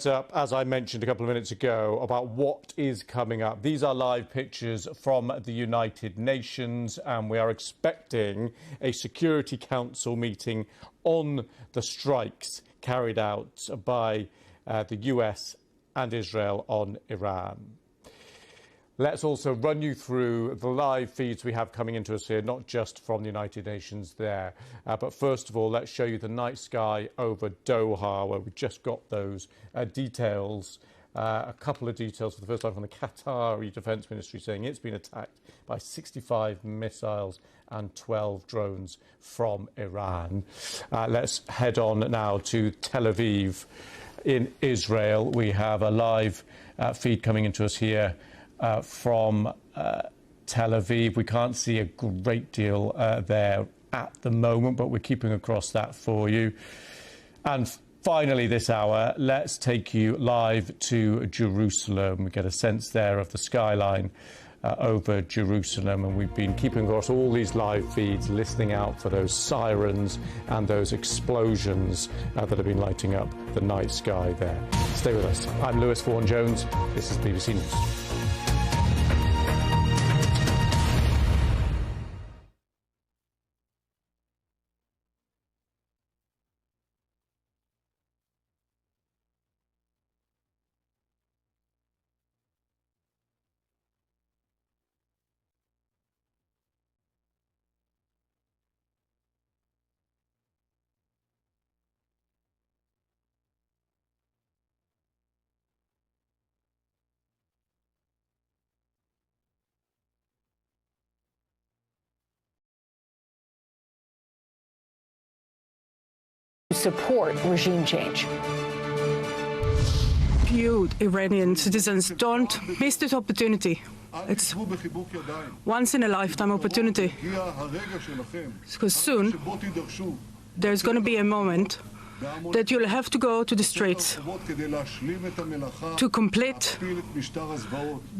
Up, as I mentioned a couple of minutes ago, about what is coming up. These are live pictures from the United Nations, and we are expecting a Security Council meeting on the strikes carried out by the US and Israel on Iran. Let's also run you through the live feeds we have coming into us here, not just from the United Nations there. But first of all, let's show you the night sky over Doha, where we just got those details, a couple of details for the first time from the Qatari Defence Ministry saying it's been attacked by 65 missiles and 12 drones from Iran. Let's head on now to Tel Aviv in Israel. We have a live feed coming into us here from Tel Aviv. We can't see a great deal there at the moment, but we're keeping across that for you. And finally this hour, let's take you live to Jerusalem. We get a sense there of the skyline over Jerusalem, and we've been keeping across all these live feeds, listening out for those sirens and those explosions that have been lighting up the night sky there. Stay with us. I'm Lewis Vaughan-Jones. This is BBC News. Support regime change. You Iranian citizens, don't miss this opportunity. It's once in a lifetime opportunity. Because soon there's going to be a moment that you'll have to go to the streets to complete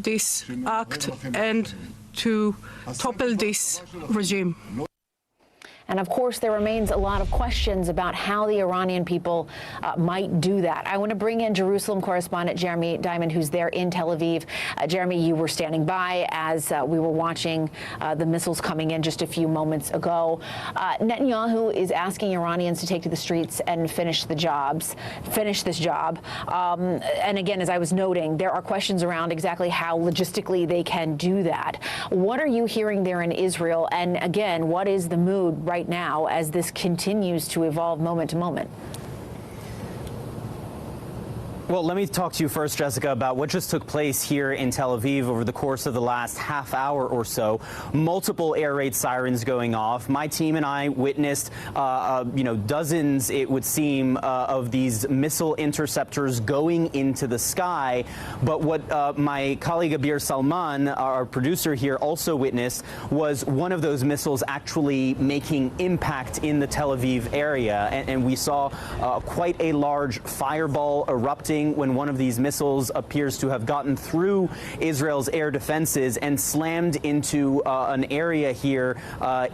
this act and to topple this regime. And of course, there remains a lot of questions about how the Iranian people might do that. I want to bring in Jerusalem correspondent Jeremy Diamond, who's there in Tel Aviv. Jeremy, you were standing by as we were watching the missiles coming in just a few moments ago. Netanyahu is asking Iranians to take to the streets and finish this job. And again, as I was noting, there are questions around exactly how logistically they can do that. What are you hearing there in Israel? And again, what is the mood right now as this continues to evolve moment to moment? Well, let me talk to you first, Jessica, about what just took place here in Tel Aviv over the course of the last half hour or so. Multiple air raid sirens going off. My team and I witnessed, dozens, it would seem, of these missile interceptors going into the sky. But what my colleague Abir Salman, our producer here, also witnessed was one of those missiles actually making impact in the Tel Aviv area. And we saw quite a large fireball erupting when one of these missiles appears to have gotten through Israel's air defenses and slammed into an area here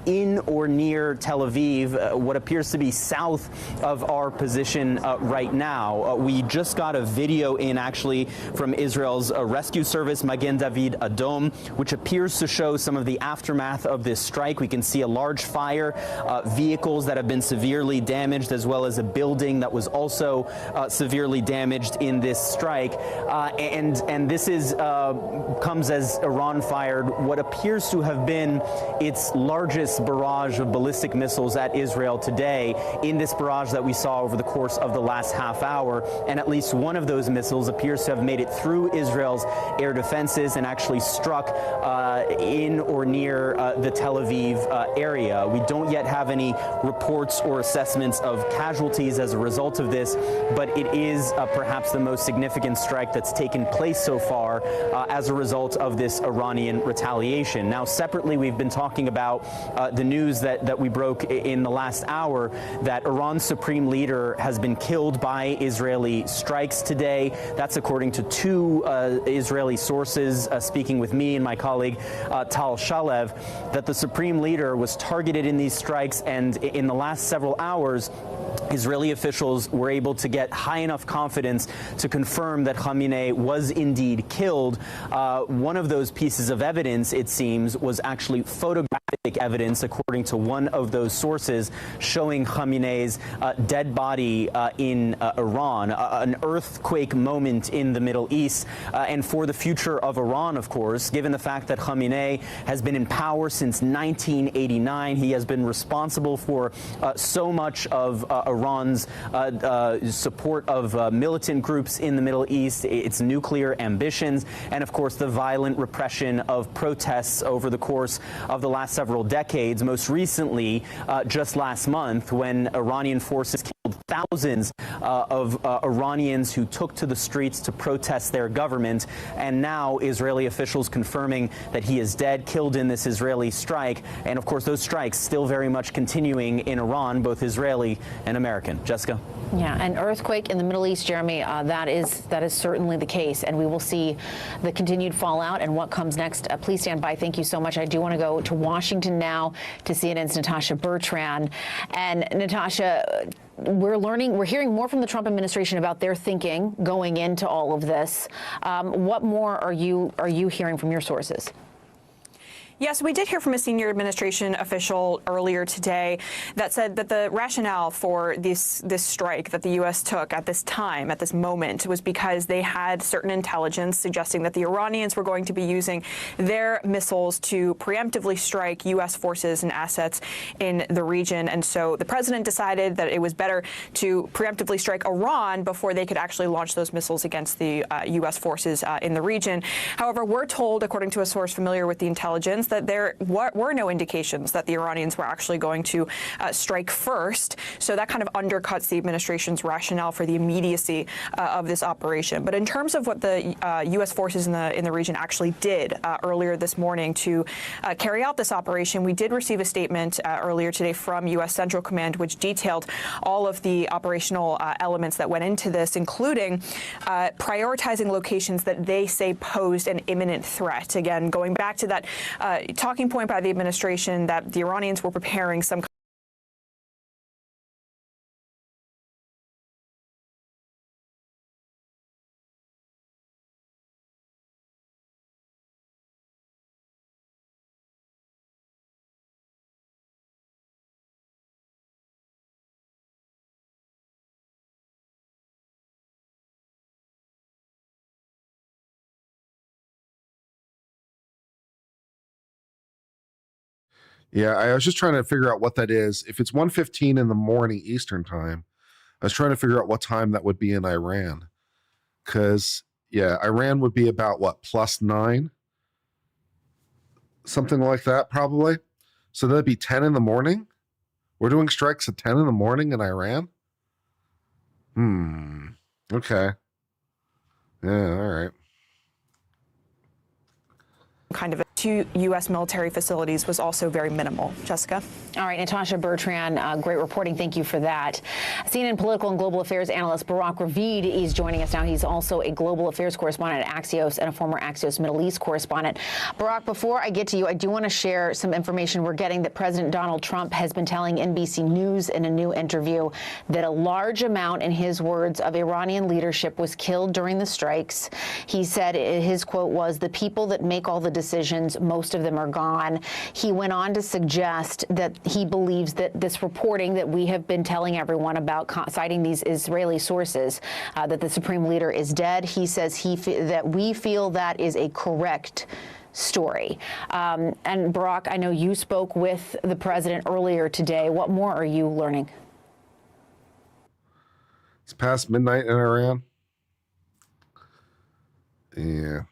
in or near Tel Aviv, what appears to be south of our position right now. We just got a video in actually from Israel's rescue service, Magen David Adom, which appears to show some of the aftermath of this strike. We can see a large fire, vehicles that have been severely damaged, as well as a building that was also severely damaged in this strike, and this is comes as Iran fired what appears to have been its largest barrage of ballistic missiles at Israel today, in this barrage that we saw over the course of the last half hour. And at least one of those missiles appears to have made it through Israel's air defenses and actually struck in or near the Tel Aviv area. We don't yet have any reports or assessments of casualties as a result of this, but it is perhaps the most significant strike that's taken place so far as a result of this Iranian retaliation. Now, separately, we've been talking about the news that we broke in the last hour that Iran's supreme leader has been killed by Israeli strikes today. That's according to two Israeli sources speaking with me and my colleague Tal Shalev, that the supreme leader was targeted in these strikes, and in the last several hours, Israeli officials were able to get high enough confidence to confirm that Khamenei was indeed killed. One of those pieces of evidence, it seems, was actually photographic evidence, according to one of those sources, showing Khamenei's dead body in Iran, an earthquake moment in the Middle East. And for the future of Iran, of course, given the fact that Khamenei has been in power since 1989, he has been responsible for so much of Iran's support of militant groups in the Middle East, its nuclear ambitions, and of course the violent repression of protests over the course of the last several decades. Most recently, just last month, when Iranian forces killed thousands of Iranians who took to the streets to protest their government, and now Israeli officials confirming that he is dead, killed in this Israeli strike. And of course those strikes still very much continuing in Iran, both Israeli and American. Jessica? Yeah, an earthquake in the Middle East, Jeremy, that is certainly the case, and we will see the continued fallout and what comes next. Please stand by. Thank you so much. I do want to go to Washington now to CNN's Natasha Bertrand. And Natasha, we're hearing more from the Trump administration about their thinking going into all of this. What more are you hearing from your sources? Yes, we did hear from a senior administration official earlier today that said that the rationale for this strike that the U.S. took at this time, at this moment, was because they had certain intelligence suggesting that the Iranians were going to be using their missiles to preemptively strike U.S. forces and assets in the region. And so the president decided that it was better to preemptively strike Iran before they could actually launch those missiles against the U.S. forces in the region. However, we're told, according to a source familiar with the intelligence, that there were no indications that the Iranians were actually going to strike first. So that kind of undercuts the administration's rationale for the immediacy of this operation. But in terms of what the U.S. forces in the region actually did earlier this morning to carry out this operation, we did receive a statement earlier today from U.S. Central Command, which detailed all of the operational elements that went into this, including prioritizing locations that they say posed an imminent threat. Again, going back to that talking point by the administration that the Iranians were preparing some Yeah, I was just trying to figure out what that is. If it's 1:15 in the morning Eastern time, I was trying to figure out what time that would be in Iran. Because, yeah, Iran would be about, what, +9? Something like that, probably. So that'd be 10 in the morning? We're doing strikes at 10 in the morning in Iran? Okay. Yeah, all right. kind of to U.S. military facilities was also very minimal. Jessica? All right, Natasha Bertrand, great reporting. Thank you for that. CNN political and global affairs analyst Barak Ravid is joining us now. He's also a global affairs correspondent at Axios and a former Axios Middle East correspondent. Barak, before I get to you, I do want to share some information we're getting that President Donald Trump has been telling NBC News in a new interview that a large amount, in his words, of Iranian leadership was killed during the strikes. He said his quote was, "The people that make all the decisions, most of them are gone." He went on to suggest that he believes that this reporting that we have been telling everyone about, citing these Israeli sources, that the supreme leader is dead. He says that we feel that is a correct story. And Barak, I know you spoke with the president earlier today. What more are you learning? It's past midnight in Iran. Yeah.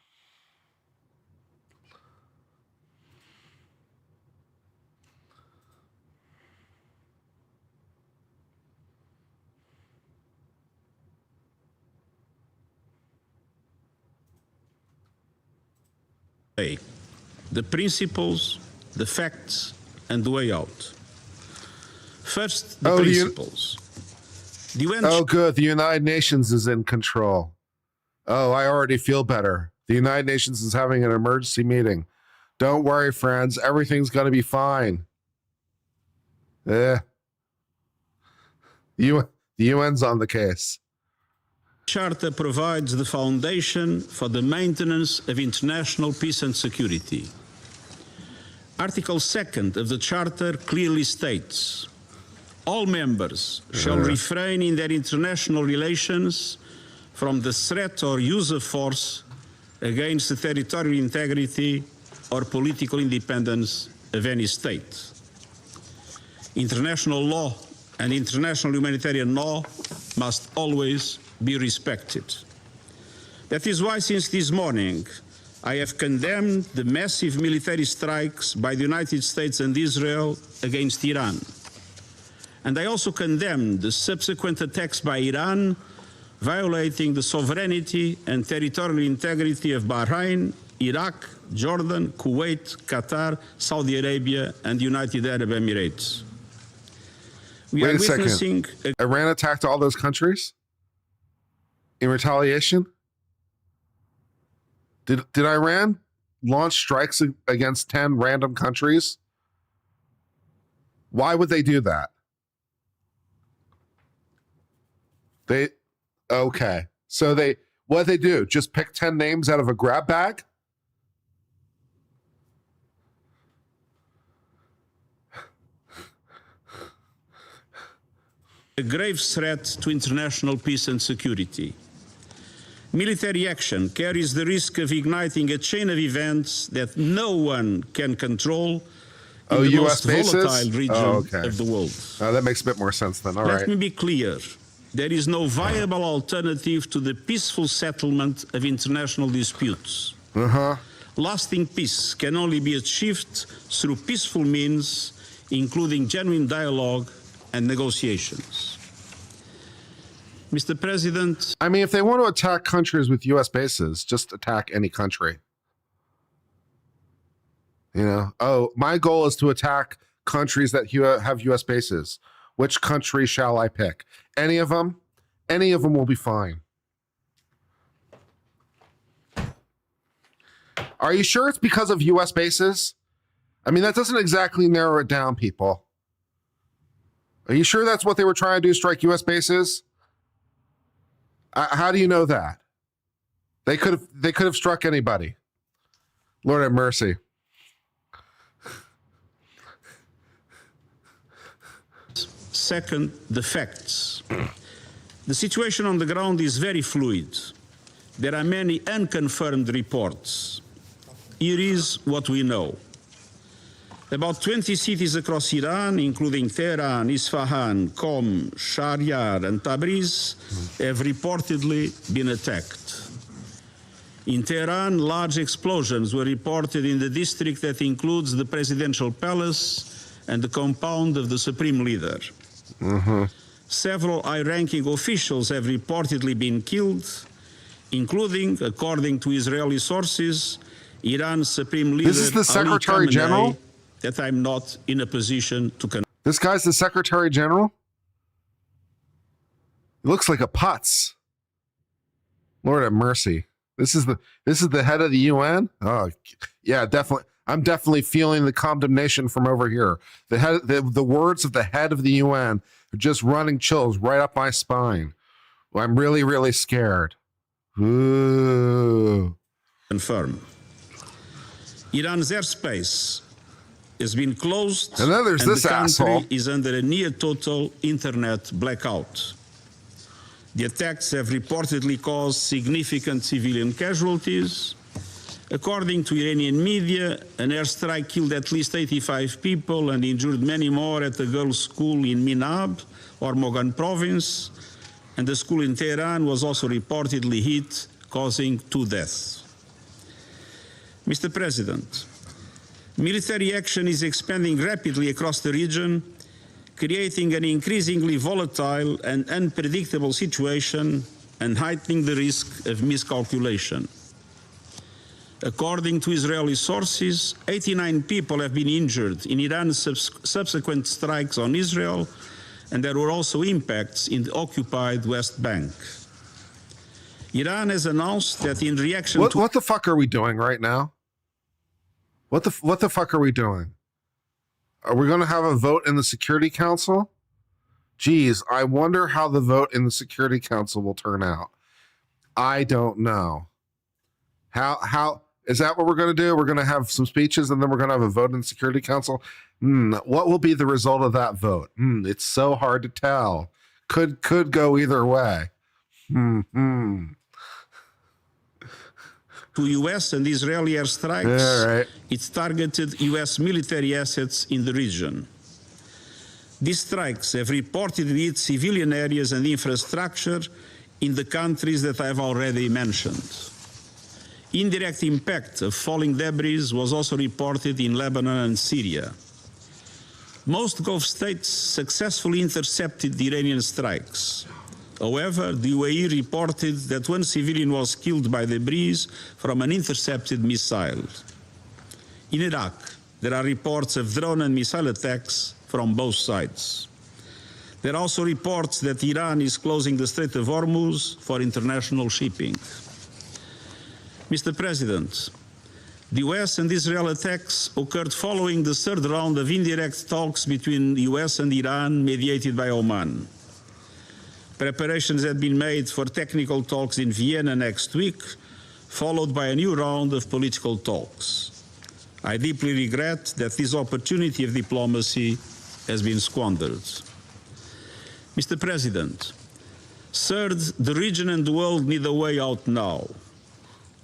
The principles, the facts, and the way out. First, the principles. Oh, good. The United Nations is in control. Oh, I already feel better. The United Nations is having an emergency meeting. Don't worry, friends. Everything's going to be fine. The UN's on the case. Charter provides the foundation for the maintenance of international peace and security. Article 2 of the Charter clearly states, all members shall refrain in their international relations from the threat or use of force against the territorial integrity or political independence of any state. International law and international humanitarian law must always be respected. That is why, since this morning, I have condemned the massive military strikes by the United States and Israel against Iran. And I also condemned the subsequent attacks by Iran, violating the sovereignty and territorial integrity of Bahrain, Iraq, Jordan, Kuwait, Qatar, Saudi Arabia, and the United Arab Emirates. Wait a second. Iran attacked all those countries in retaliation? Did Iran launch strikes against 10 random countries? Why would they do that? Okay. So what they do? Just pick 10 names out of a grab bag? A grave threat to international peace and security. Military action carries the risk of igniting a chain of events that no one can control in the most volatile region of the world. That makes a bit more sense then. All right. Let me be clear. There is no viable alternative to the peaceful settlement of international disputes. Lasting peace can only be achieved through peaceful means, including genuine dialogue and negotiations. Mr. President. I mean, if they want to attack countries with U.S. bases, just attack any country. You know, oh, my goal is to attack countries that have U.S. bases. Which country shall I pick? Any of them? Any of them will be fine. Are you sure it's because of U.S. bases? I mean, that doesn't exactly narrow it down, people. Are you sure that's what they were trying to do, strike U.S. bases? How do you know that? They could have struck anybody. Lord have mercy. Second, the facts. The situation on the ground is very fluid. There are many unconfirmed reports. Here is what we know. About 20 cities across Iran, including Tehran, Isfahan, Qom, Shahryar, and Tabriz, have reportedly been attacked. In Tehran, large explosions were reported in the district that includes the presidential palace and the compound of the supreme leader. Several high-ranking officials have reportedly been killed, including, according to Israeli sources, Iran's supreme leader, this is the Secretary General? That I'm not in a position to confirm. This guy's the Secretary General? He looks like a putz. Lord have mercy. This is the head of the UN? Oh, yeah, definitely. I'm definitely feeling the condemnation from over here. The words of the head of the UN are just running chills right up my spine. Well, I'm really, really scared. Ooh. Confirm. Iran's airspace has been closed, and then there's this the country asshole is under a near-total internet blackout. The attacks have reportedly caused significant civilian casualties. According to Iranian media, an airstrike killed at least 85 people and injured many more at a girls' school in Minab, Hormozgan province, and the school in Tehran was also reportedly hit, causing 2 deaths. Mr. President, military action is expanding rapidly across the region, creating an increasingly volatile and unpredictable situation and heightening the risk of miscalculation. According to Israeli sources, 89 people have been injured in Iran's subsequent strikes on Israel, and there were also impacts in the occupied West Bank. Iran has announced that in reaction to... What the fuck are we doing right now? What the fuck are we doing? Are we going to have a vote in the Security Council Geez, I wonder how the vote in the Security Council will turn out. I don't know. How is that what we're going to do? We're going to have some speeches and then we're going to have a vote in the Security Council. What will be the result of that vote? It's so hard to tell. Could go either way. To U.S. and Israeli airstrikes, It's targeted U.S. military assets in the region. These strikes have reportedly hit civilian areas and infrastructure in the countries that I have already mentioned. Indirect impact of falling debris was also reported in Lebanon and Syria. Most Gulf states successfully intercepted the Iranian strikes. However, the UAE reported that one civilian was killed by debris from an intercepted missile. In Iraq, there are reports of drone and missile attacks from both sides. There are also reports that Iran is closing the Strait of Hormuz for international shipping. Mr. President, the US and Israel attacks occurred following the third round of indirect talks between the US and Iran mediated by Oman. Preparations had been made for technical talks in Vienna next week, followed by a new round of political talks. I deeply regret that this opportunity of diplomacy has been squandered. Mr. President, third, the region and the world need a way out now.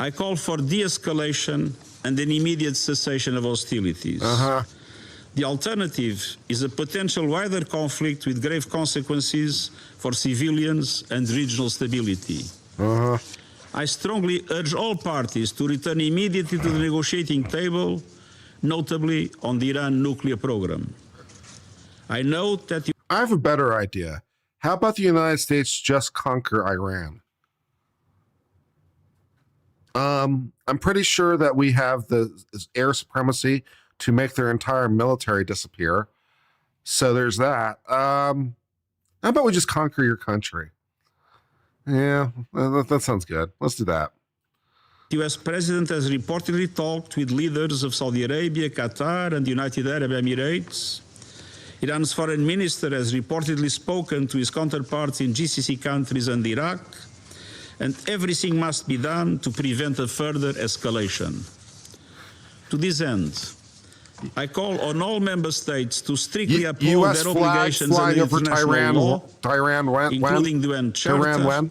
I call for de-escalation and an immediate cessation of hostilities. The alternative is a potential wider conflict with grave consequences for civilians and regional stability. I strongly urge all parties to return immediately to the negotiating table, notably on the Iran nuclear program. I note that I have a better idea. How about the United States just conquer Iran? I'm pretty sure that we have the air supremacy to make their entire military disappear. So there's that. How about we just conquer your country? Yeah, that sounds good. Let's do that. The US President has reportedly talked with leaders of Saudi Arabia, Qatar, and the United Arab Emirates. Iran's foreign minister has reportedly spoken to his counterparts in GCC countries and Iraq, and everything must be done to prevent a further escalation. To this end, I call on all member states to strictly uphold their obligations under international law, including the UN Charter,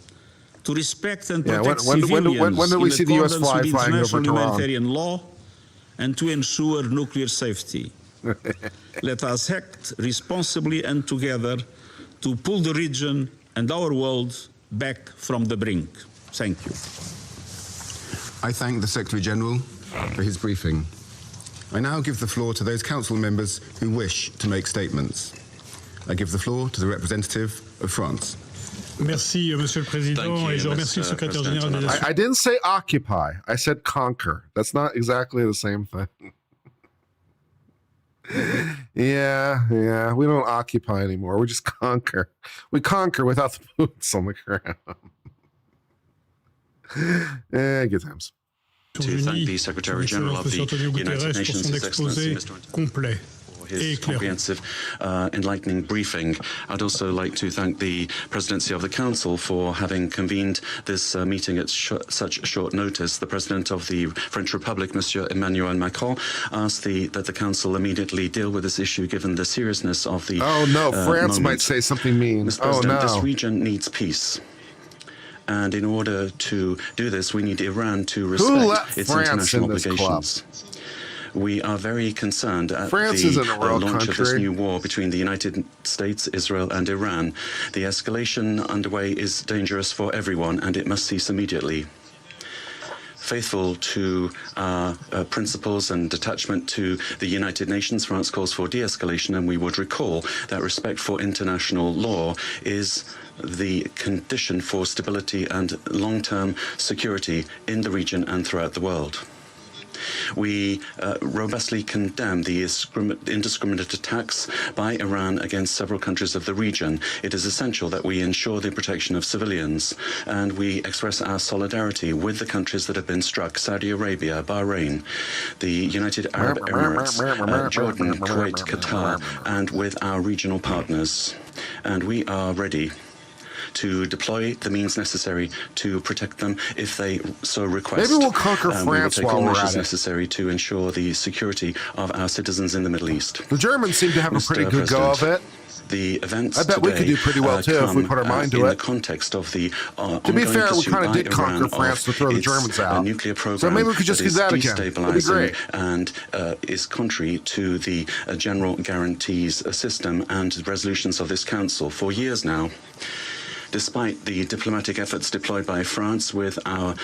to respect and protect civilians when did we see the US flag with flying over international Tehran? humanitarian law, and to ensure nuclear safety. Let us act responsibly and together to pull the region and our world back from the brink. Thank you. I thank the Secretary General for his briefing. I now give the floor to those council members who wish to make statements. I give the floor to the representative of France. Merci, Monsieur le Président, et je remercie le Secrétaire Général des Nations. I didn't say occupy. I said conquer. That's not exactly the same thing. Yeah, we don't occupy anymore. We just conquer. We conquer without the boots on the ground. Good times. To thank the Secretary General of the United Nations, His Excellency, Mr. for his comprehensive, enlightening briefing. I'd also like to thank the Presidency of the Council for having convened this meeting at such short notice. The President of the French Republic, Monsieur Emmanuel Macron, asked that the Council immediately deal with this issue given the seriousness of the France moment. might say something mean. Mr. President, this region needs peace. And in order to do this, we need Iran to respect its international obligations. We are very concerned at the launch of this new war between the United States, Israel, and Iran. The escalation underway is dangerous for everyone, and it must cease immediately. Faithful to principles and attachment to the United Nations, France calls for de-escalation, and we would recall that respect for international law is the condition for stability and long-term security in the region and throughout the world. We robustly condemn the indiscriminate attacks by Iran against several countries of the region. It is essential that we ensure the protection of civilians, and we express our solidarity with the countries that have been struck: Saudi Arabia, Bahrain, the United Arab Emirates, Jordan, Kuwait, Qatar, and with our regional partners. And we are ready to deploy the means necessary to protect them if they so request. Maybe we'll conquer France we will take while all we're measures at it. necessary to ensure the security of our citizens in the Middle East. The Germans seem to have a pretty good go of it. The events I bet we could do pretty well too if we put our mind to it. In the context of the to be fair, we kind of did conquer France to throw the Germans out. Nuclear program, so maybe we could just do that again. That'd be great. And is contrary to the general guarantees system and resolutions of this council for years now. Despite the diplomatic efforts deployed by France with our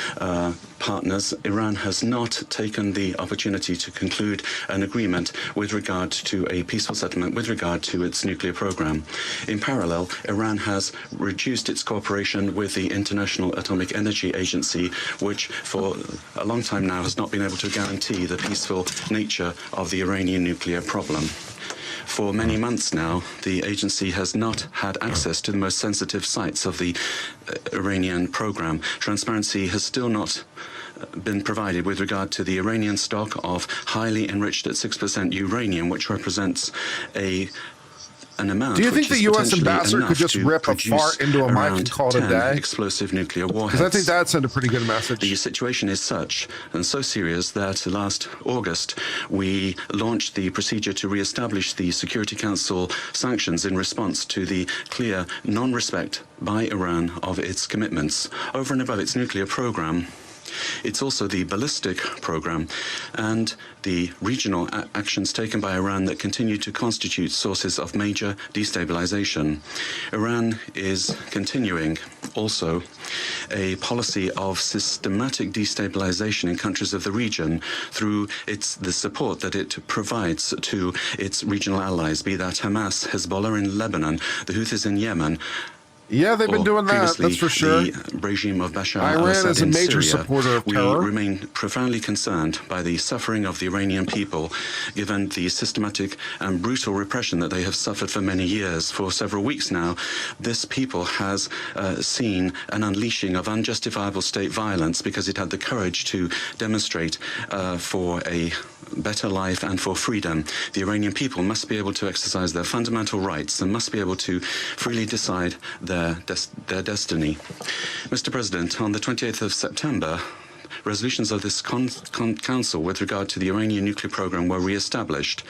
partners, Iran has not taken the opportunity to conclude an agreement with regard to a peaceful settlement with regard to its nuclear program. In parallel, Iran has reduced its cooperation with the International Atomic Energy Agency, which for a long time now has not been able to guarantee the peaceful nature of the Iranian nuclear problem. For many months now, the agency has not had access to the most sensitive sites of the Iranian program. Transparency has still not been provided with regard to the Iranian stock of highly enriched at 6% uranium, which represents an amount. Do you think the U.S. ambassador could just rip a fart into a mic and call it a day? Explosive nuclear warheads. Because I think that sent a pretty good message. The situation is such and so serious that last August we launched the procedure to re-establish the Security Council sanctions in response to the clear non-respect by Iran of its commitments over and above its nuclear program. It's also the ballistic program and the regional actions taken by Iran that continue to constitute sources of major destabilization. Iran is continuing also a policy of systematic destabilization in countries of the region through the support that it provides to its regional allies, be that Hamas, Hezbollah in Lebanon, the Houthis in Yemen. Yeah, they've been doing that, that's for sure. The regime of Bashar Iran is a major Syria. supporter of terror. We remain profoundly concerned by the suffering of the Iranian people, given the systematic and brutal repression that they have suffered for many years. For several weeks now, this people has seen an unleashing of unjustifiable state violence because it had the courage to demonstrate for a better life and for freedom. The Iranian people must be able to exercise their fundamental rights and must be able to freely decide their destiny. Mr. President, on the 28th of September, resolutions of this council with regard to the Iranian nuclear program were re-established.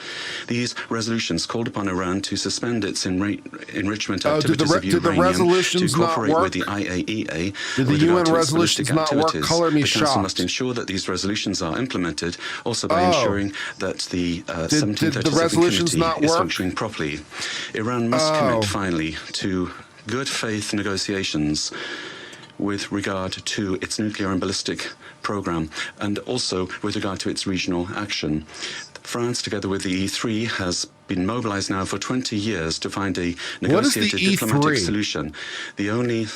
These resolutions called upon Iran to suspend its enrichment activities of uranium, to cooperate with the IAEA. Did the UN resolutions not work? Color me shocked. The council must shocked. ensure that these resolutions are implemented, also by ensuring that the 1737 committee is functioning properly. Iran must commit finally to good faith negotiations with regard to its nuclear and ballistic program, and also with regard to its regional action. France, together with the E3, has been mobilized now for 20 years to find a negotiated diplomatic solution. The only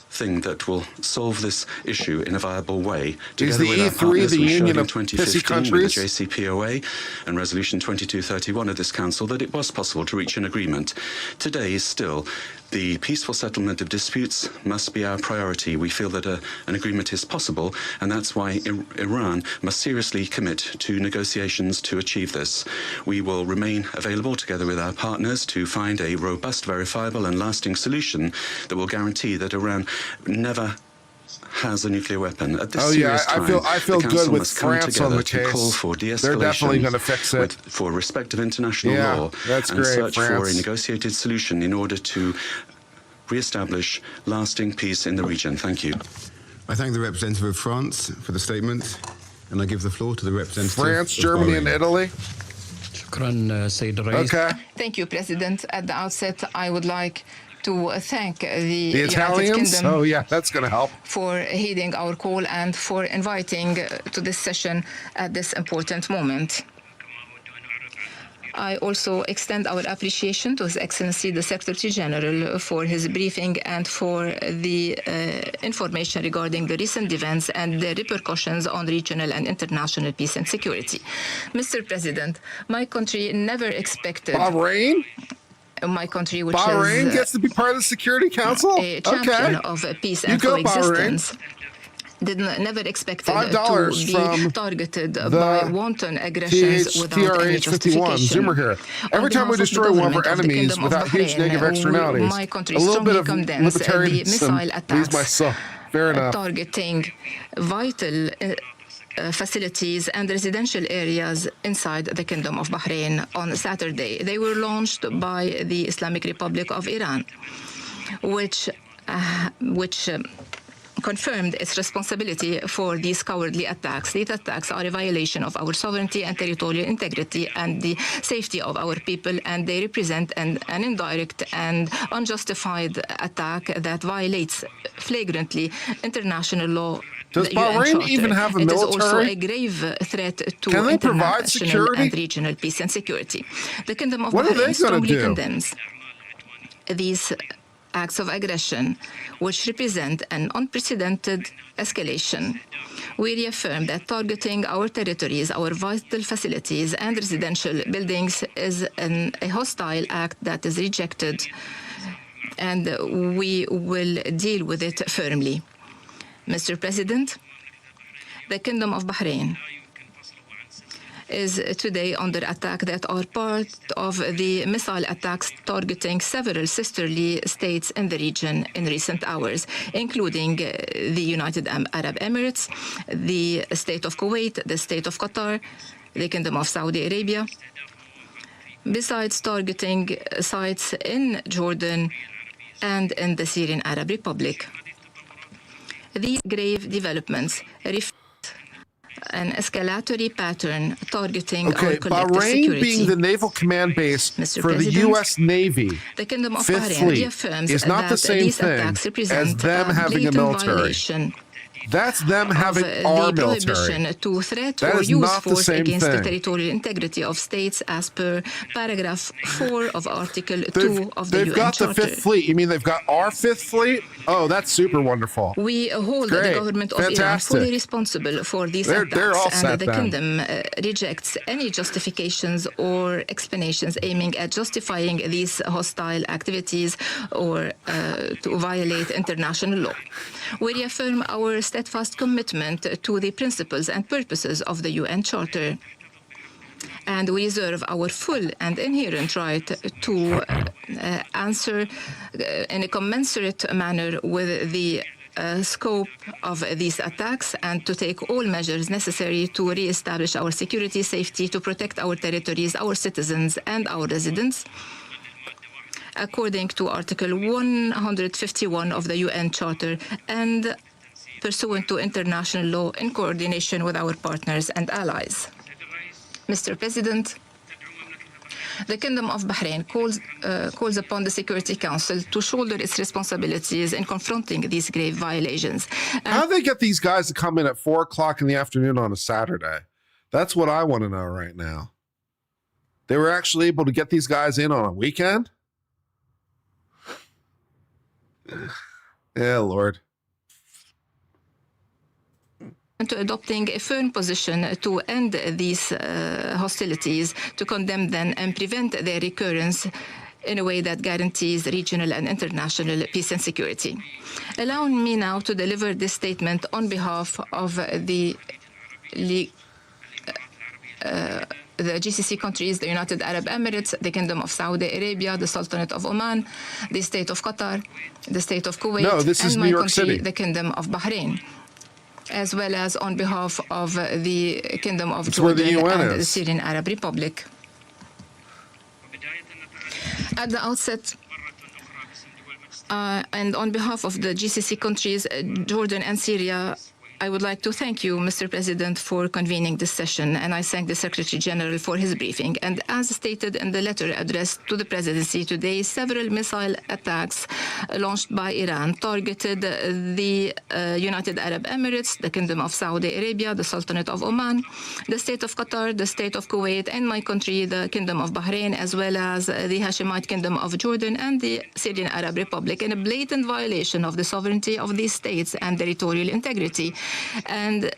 thing that will solve this issue in a viable way, together with our partners, we showed in 2015 with the JCPOA and Resolution 2231 of this Council that it was possible to reach an agreement. Today, still, the peaceful settlement of disputes must be our priority. We feel that an agreement is possible, and that's why Iran must seriously commit to negotiations to achieve this. We will remain available together with our partners to find a robust, verifiable and lasting solution that will guarantee that Iran never has a nuclear weapon. At this serious time, I feel good with France on the case. Call for de-escalation. They're definitely going to fix it. For respect of international law. That's and great, search France. for a negotiated solution in order to re-establish lasting peace in the region. Thank you. I thank the representative of France for the statement, and I give the floor to the representative France, of Germany, Bahrain. and Italy. Okay. Thank you, President. At the outset, I would like to thank the Italians. United Kingdom Oh, yeah, that's going to help. for heeding our call and for inviting to this session at this important moment. I also extend our appreciation to His Excellency the Secretary General for his briefing and for the information regarding the recent events and their repercussions on regional and international peace and security. Mr. President, my country never expected... Bahrain? My country, which Bahrain is gets to be part of the Security Council? a champion of peace and coexistence. Never expected to be targeted by wanton aggressions without any justification. Zoomer here. Every time we destroy one of our enemies without huge negative externalities, my country a little bit of condemns the missile attacks Fair enough. targeting vital facilities and residential areas inside the Kingdom of Bahrain on Saturday. They were launched by the Islamic Republic of Iran, which confirmed its responsibility for these cowardly attacks. These attacks are a violation of our sovereignty and territorial integrity and the safety of our people, and they represent an indirect and unjustified attack that violates flagrantly international law. Does Bahrain even have a military? It is also a grave threat to international and regional peace and security. The Kingdom of Bahrain strongly condemns these acts of aggression, which represent an unprecedented escalation. We reaffirm that targeting our territories, our vital facilities and residential buildings is a hostile act that is rejected, and we will deal with it firmly. Mr. President, the Kingdom of Bahrain is today under attack that are part of the missile attacks targeting several sisterly states in the region in recent hours, including the United Arab Emirates, the State of Kuwait, the State of Qatar, the Kingdom of Saudi Arabia, besides targeting sites in Jordan and in the Syrian Arab Republic. These grave developments reflect an escalatory pattern targeting our collective Bahrain security. being the naval command base for the U.S. Navy, the Kingdom of Fifth Bahrain Fleet, reaffirms is not that the same these thing attacks represent as them having a military. Violation That's them having our military. To threat that or is use not the force same against thing. the territorial integrity of states as per paragraph 4 of Article 2 of the UN They've got Charter. the Fifth Fleet. You mean they've got our Fifth Fleet? Oh, that's super wonderful. We hold the government of Iran fully responsible for these attacks, and the Kingdom rejects any justifications or explanations aiming at justifying these hostile activities or to violate international law. We reaffirm our steadfast commitment to the principles and purposes of the UN Charter, and we reserve our full and inherent right to answer in a commensurate manner with the scope of these attacks and to take all measures necessary to re-establish our security, safety, to protect our territories, our citizens and our residents, according to Article 151 of the UN Charter and pursuant to international law in coordination with our partners and allies. Mr. President, the Kingdom of Bahrain calls upon the Security Council to shoulder its responsibilities in confronting these grave violations. How do they get these guys to come in at 4 o'clock in the afternoon on a Saturday? That's what I want to know right now. They were actually able to get these guys in on a weekend? Yeah, Lord. To adopting a firm position to end these hostilities, to condemn them and prevent their recurrence in a way that guarantees regional and international peace and security. Allow me now to deliver this statement on behalf of the GCC countries, the United Arab Emirates, the Kingdom of Saudi Arabia, the Sultanate of Oman, the State of Qatar, the State of Kuwait, and my country, the Kingdom of Bahrain, as well as on behalf of the Kingdom of Jordan and the Syrian Arab Republic. At the outset, and on behalf of the GCC countries, Jordan and Syria I would like to thank you, Mr. President, for convening this session, and I thank the Secretary General for his briefing. And as stated in the letter addressed to the Presidency today, several missile attacks launched by Iran targeted the United Arab Emirates, the Kingdom of Saudi Arabia, the Sultanate of Oman, the State of Qatar, the State of Kuwait, and my country, the Kingdom of Bahrain, as well as the Hashemite Kingdom of Jordan and the Syrian Arab Republic, in a blatant violation of the sovereignty of these states and territorial integrity, and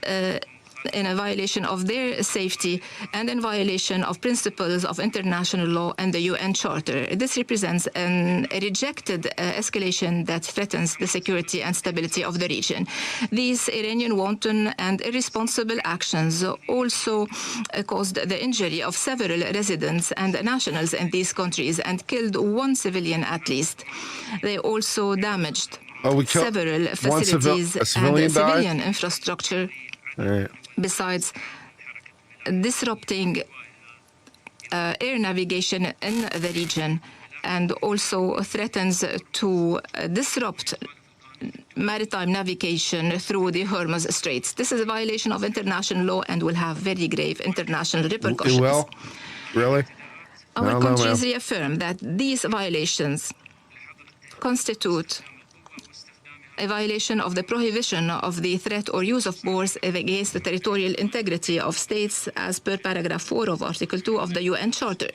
in a violation of their safety and in violation of principles of international law and the UN Charter. This represents a rejected escalation that threatens the security and stability of the region. These Iranian wanton and irresponsible actions also caused the injury of several residents and nationals in these countries and killed one civilian at least. They also damaged several facilities and civilian infrastructure. Right. Besides disrupting air navigation in the region, and also threatens to disrupt maritime navigation through the Hormuz Straits. This is a violation of international law and will have very grave international repercussions. Well, really? Our countries reaffirm that these violations constitute a violation of the prohibition of the threat or use of force against the territorial integrity of states as per paragraph 4 of Article 2 of the UN Charter.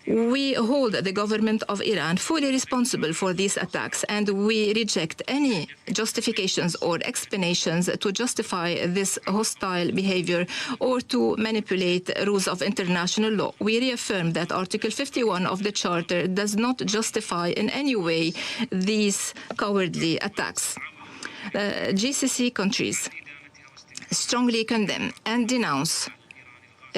We hold the government of Iran fully responsible for these attacks, and we reject any justifications or explanations to justify this hostile behavior or to manipulate rules of international law. We reaffirm that Article 51 of the Charter does not justify in any way these cowardly attacks. GCC countries strongly condemn and denounce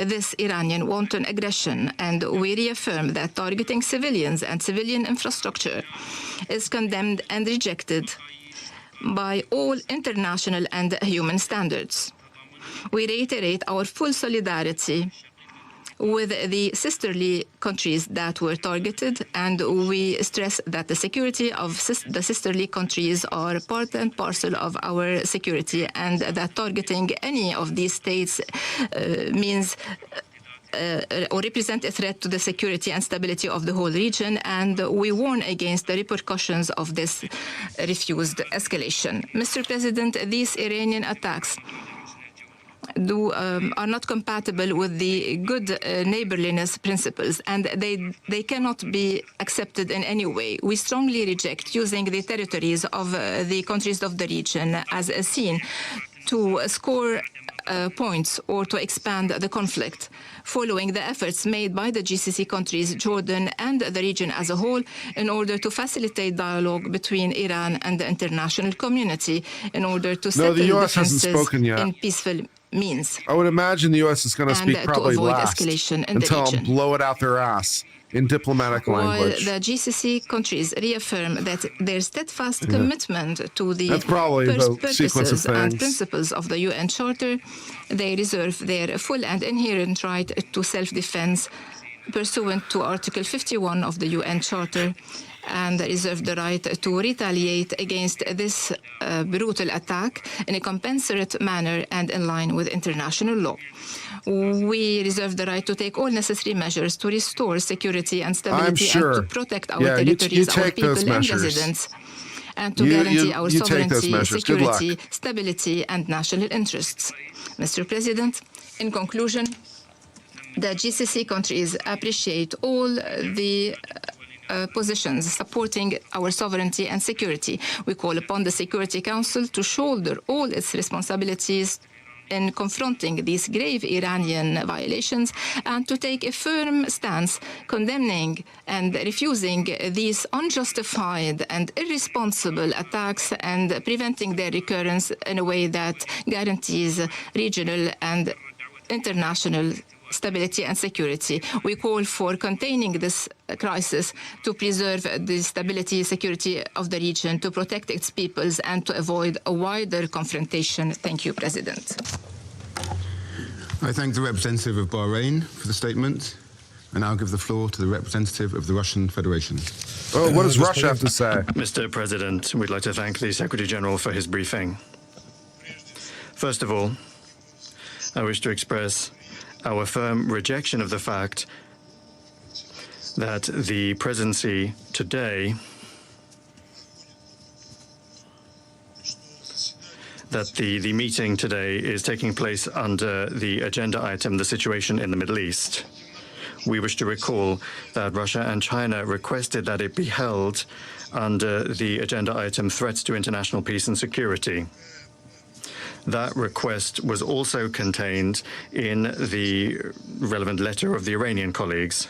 this Iranian wanton aggression, and we reaffirm that targeting civilians and civilian infrastructure is condemned and rejected by all international and human standards. We reiterate our full solidarity with the sisterly countries that were targeted, and we stress that the security of the sisterly countries are part and parcel of our security, and that targeting any of these states means or represent a threat to the security and stability of the whole region, and we warn against the repercussions of this refused escalation. Mr. President, these Iranian attacks are not compatible with the good neighborliness principles, and they cannot be accepted in any way. We strongly reject using the territories of the countries of the region as a scene to score points or to expand the conflict, following the efforts made by the GCC countries, Jordan, and the region as a whole in order to facilitate dialogue between Iran and the international community in order to settle the US hasn't differences spoken yet. in peaceful means. I would imagine the U.S. is going to speak probably to avoid last escalation in until the region. blow it out their ass in diplomatic language. While the GCC countries reaffirm that their steadfast commitment to the That's probably the sequence of purposes and things. principles of the UN Charter, they reserve their full and inherent right to self-defense pursuant to Article 51 of the UN Charter, and reserve the right to retaliate against this brutal attack in a compensate manner and in line with international law. We reserve the right to take all necessary measures to restore security and stability and to protect our territories, our people and residents, and to guarantee our sovereignty, security, stability and national interests. Mr. President, in conclusion, the GCC countries appreciate all the positions supporting our sovereignty and security. We call upon the Security Council to shoulder all its responsibilities in confronting these grave Iranian violations and to take a firm stance condemning and refusing these unjustified and irresponsible attacks and preventing their recurrence in a way that guarantees regional and international stability and security. We call for containing this crisis to preserve the stability and security of the region, to protect its peoples, and to avoid a wider confrontation. Thank you, President. I thank the representative of Bahrain for the statement. I now give the floor to the representative of the Russian Federation. Oh, what does Russia have to say? Mr. President, we'd like to thank the Secretary General for his briefing. First of all, I wish to express our firm rejection of the fact that the presidency today, that the meeting today is taking place under the agenda item, the situation in the Middle East. We wish to recall that Russia and China requested that it be held under the agenda item threats to international peace and security. That request was also contained in the relevant letter of the Iranian colleagues.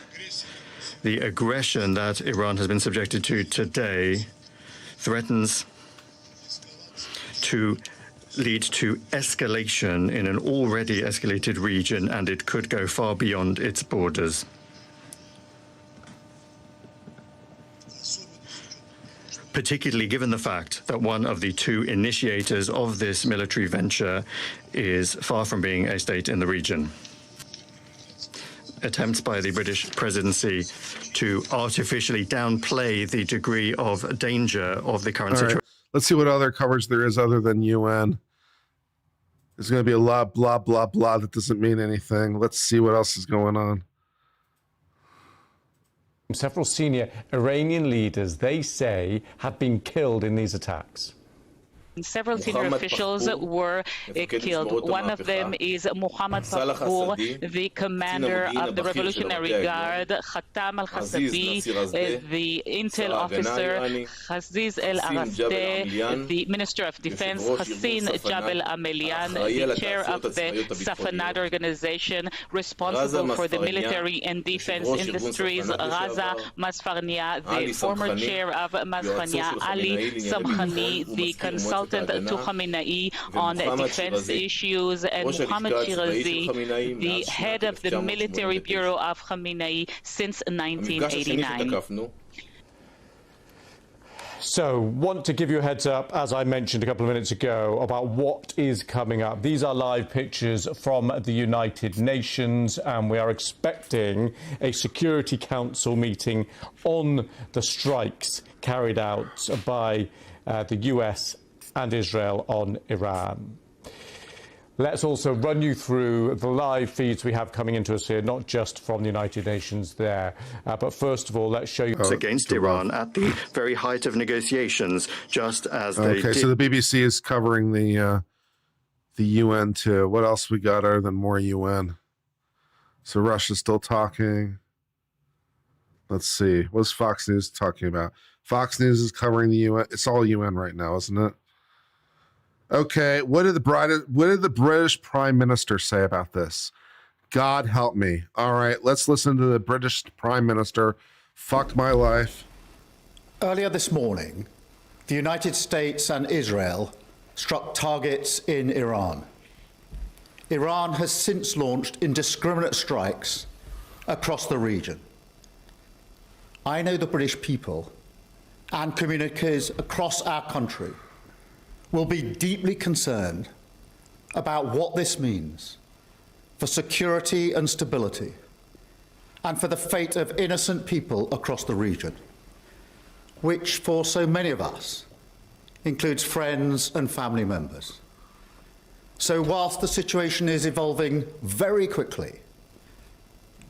The aggression that Iran has been subjected to today threatens to lead to escalation in an already escalated region, and it could go far beyond its borders. Particularly given the fact that one of the two initiators of this military venture is far from being a state in the region. Attempts by the British presidency to artificially downplay the degree of danger of the current situation. Let's see what other coverage there is other than UN. There's going to be a lot, blah, blah, blah, that doesn't mean anything. Let's see what else is going on. Several senior Iranian leaders, they say, have been killed in these attacks. Several senior officials were killed. One of them is Mohammad Fakhur, the commander of the Revolutionary Guard, Khatam al-Khasabi, the intel officer, Haziz el-Arasteh, the Minister of Defense, Hassin Jabal Amelian, the chair of the Safanad organization responsible for the military and defense industries, Raza Masfarnia, the former chair of Masfarnia, Ali Samkhani, the consultant to Khamenei on defense issues, and Mohammad Shirazi, the head of the military bureau of Khamenei since 1989. So, want to give you a heads up, as I mentioned a couple of minutes ago, about what is coming up. These are live pictures from the United Nations, and we are expecting a Security Council meeting on the strikes carried out by the US and Israel on Iran. Let's also run you through the live feeds we have coming into us here, not just from the United Nations there. But first of all, let's show you... against Iran at the very height of negotiations, just as they did. Okay, so the BBC is covering the UN too. What else we got other than more UN? So Russia's still talking. Let's see. What's Fox News talking about? Fox News is covering the UN. It's all UN right now, isn't it? Okay, what did the British Prime Minister say about this? God help me. All right, let's listen to the British Prime Minister. Fuck my life. Earlier this morning, the United States and Israel struck targets in Iran. Iran has since launched indiscriminate strikes across the region. I know the British people and communities across our country will be deeply concerned about what this means for security and stability, and for the fate of innocent people across the region, which for so many of us includes friends and family members. So whilst the situation is evolving very quickly,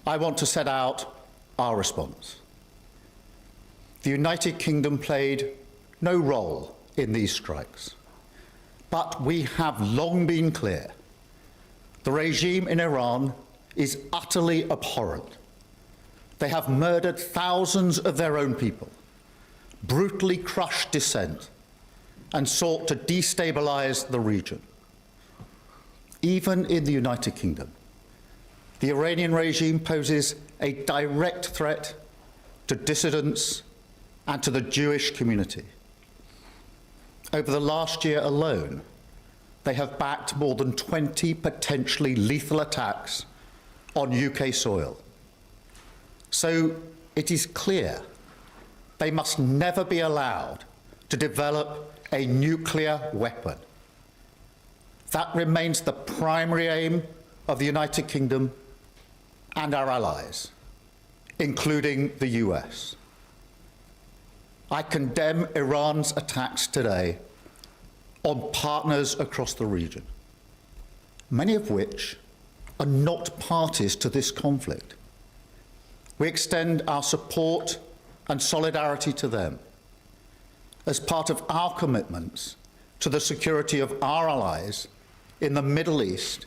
I want to set out our response. The United Kingdom played no role in these strikes. But we have long been clear. The regime in Iran is utterly abhorrent. They have murdered thousands of their own people, brutally crushed dissent, and sought to destabilize the region. Even in the United Kingdom, the Iranian regime poses a direct threat to dissidents and to the Jewish community. Over the last year alone, they have backed more than 20 potentially lethal attacks on UK soil. So it is clear they must never be allowed to develop a nuclear weapon. That remains the primary aim of the United Kingdom and our allies, including the US. I condemn Iran's attacks today on partners across the region. many of which are not parties to this conflict. We extend our support and solidarity to them as part of our commitments to the security of our allies in the Middle East.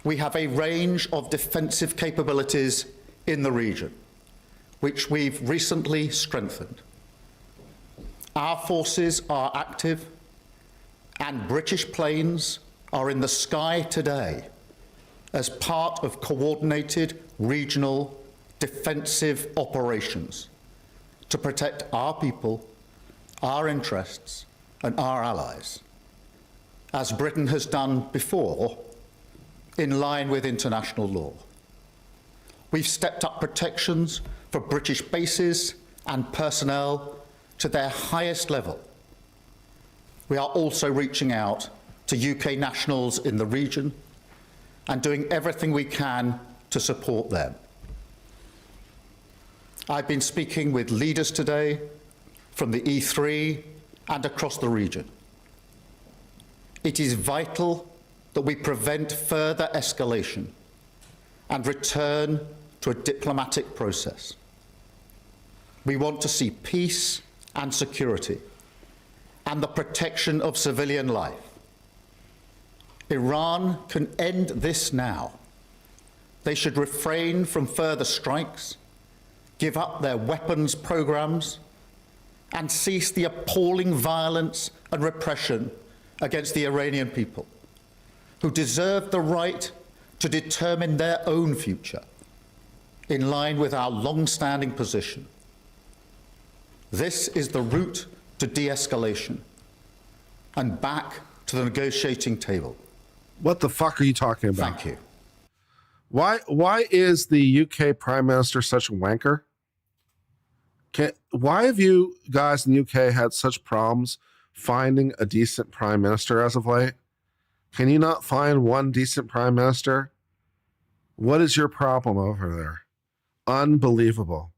We have a range of defensive capabilities in the region, which we've recently strengthened. Our forces are active, and British planes are in the sky today as part of coordinated regional defensive operations to protect our people, our interests, and our allies, as Britain has done before, in line with international law. We've stepped up protections for British bases and personnel to their highest level. We are also reaching out to UK nationals in the region and doing everything we can to support them. I've been speaking with leaders today from the E3 and across the region. It is vital that we prevent further escalation and return to a diplomatic process. We want to see peace and security and the protection of civilian life. Iran can end this now. They should refrain from further strikes, give up their weapons programs, and cease the appalling violence and repression against the Iranian people, who deserve the right to determine their own future in line with our long-standing position. This is the route to de-escalation and back to the negotiating table. What the fuck are you talking about? Thank you. Why is the UK Prime Minister such a wanker? Why have you guys in the UK had such problems finding a decent Prime Minister as of late? Can you not find one decent Prime Minister? What is your problem over there? Unbelievable.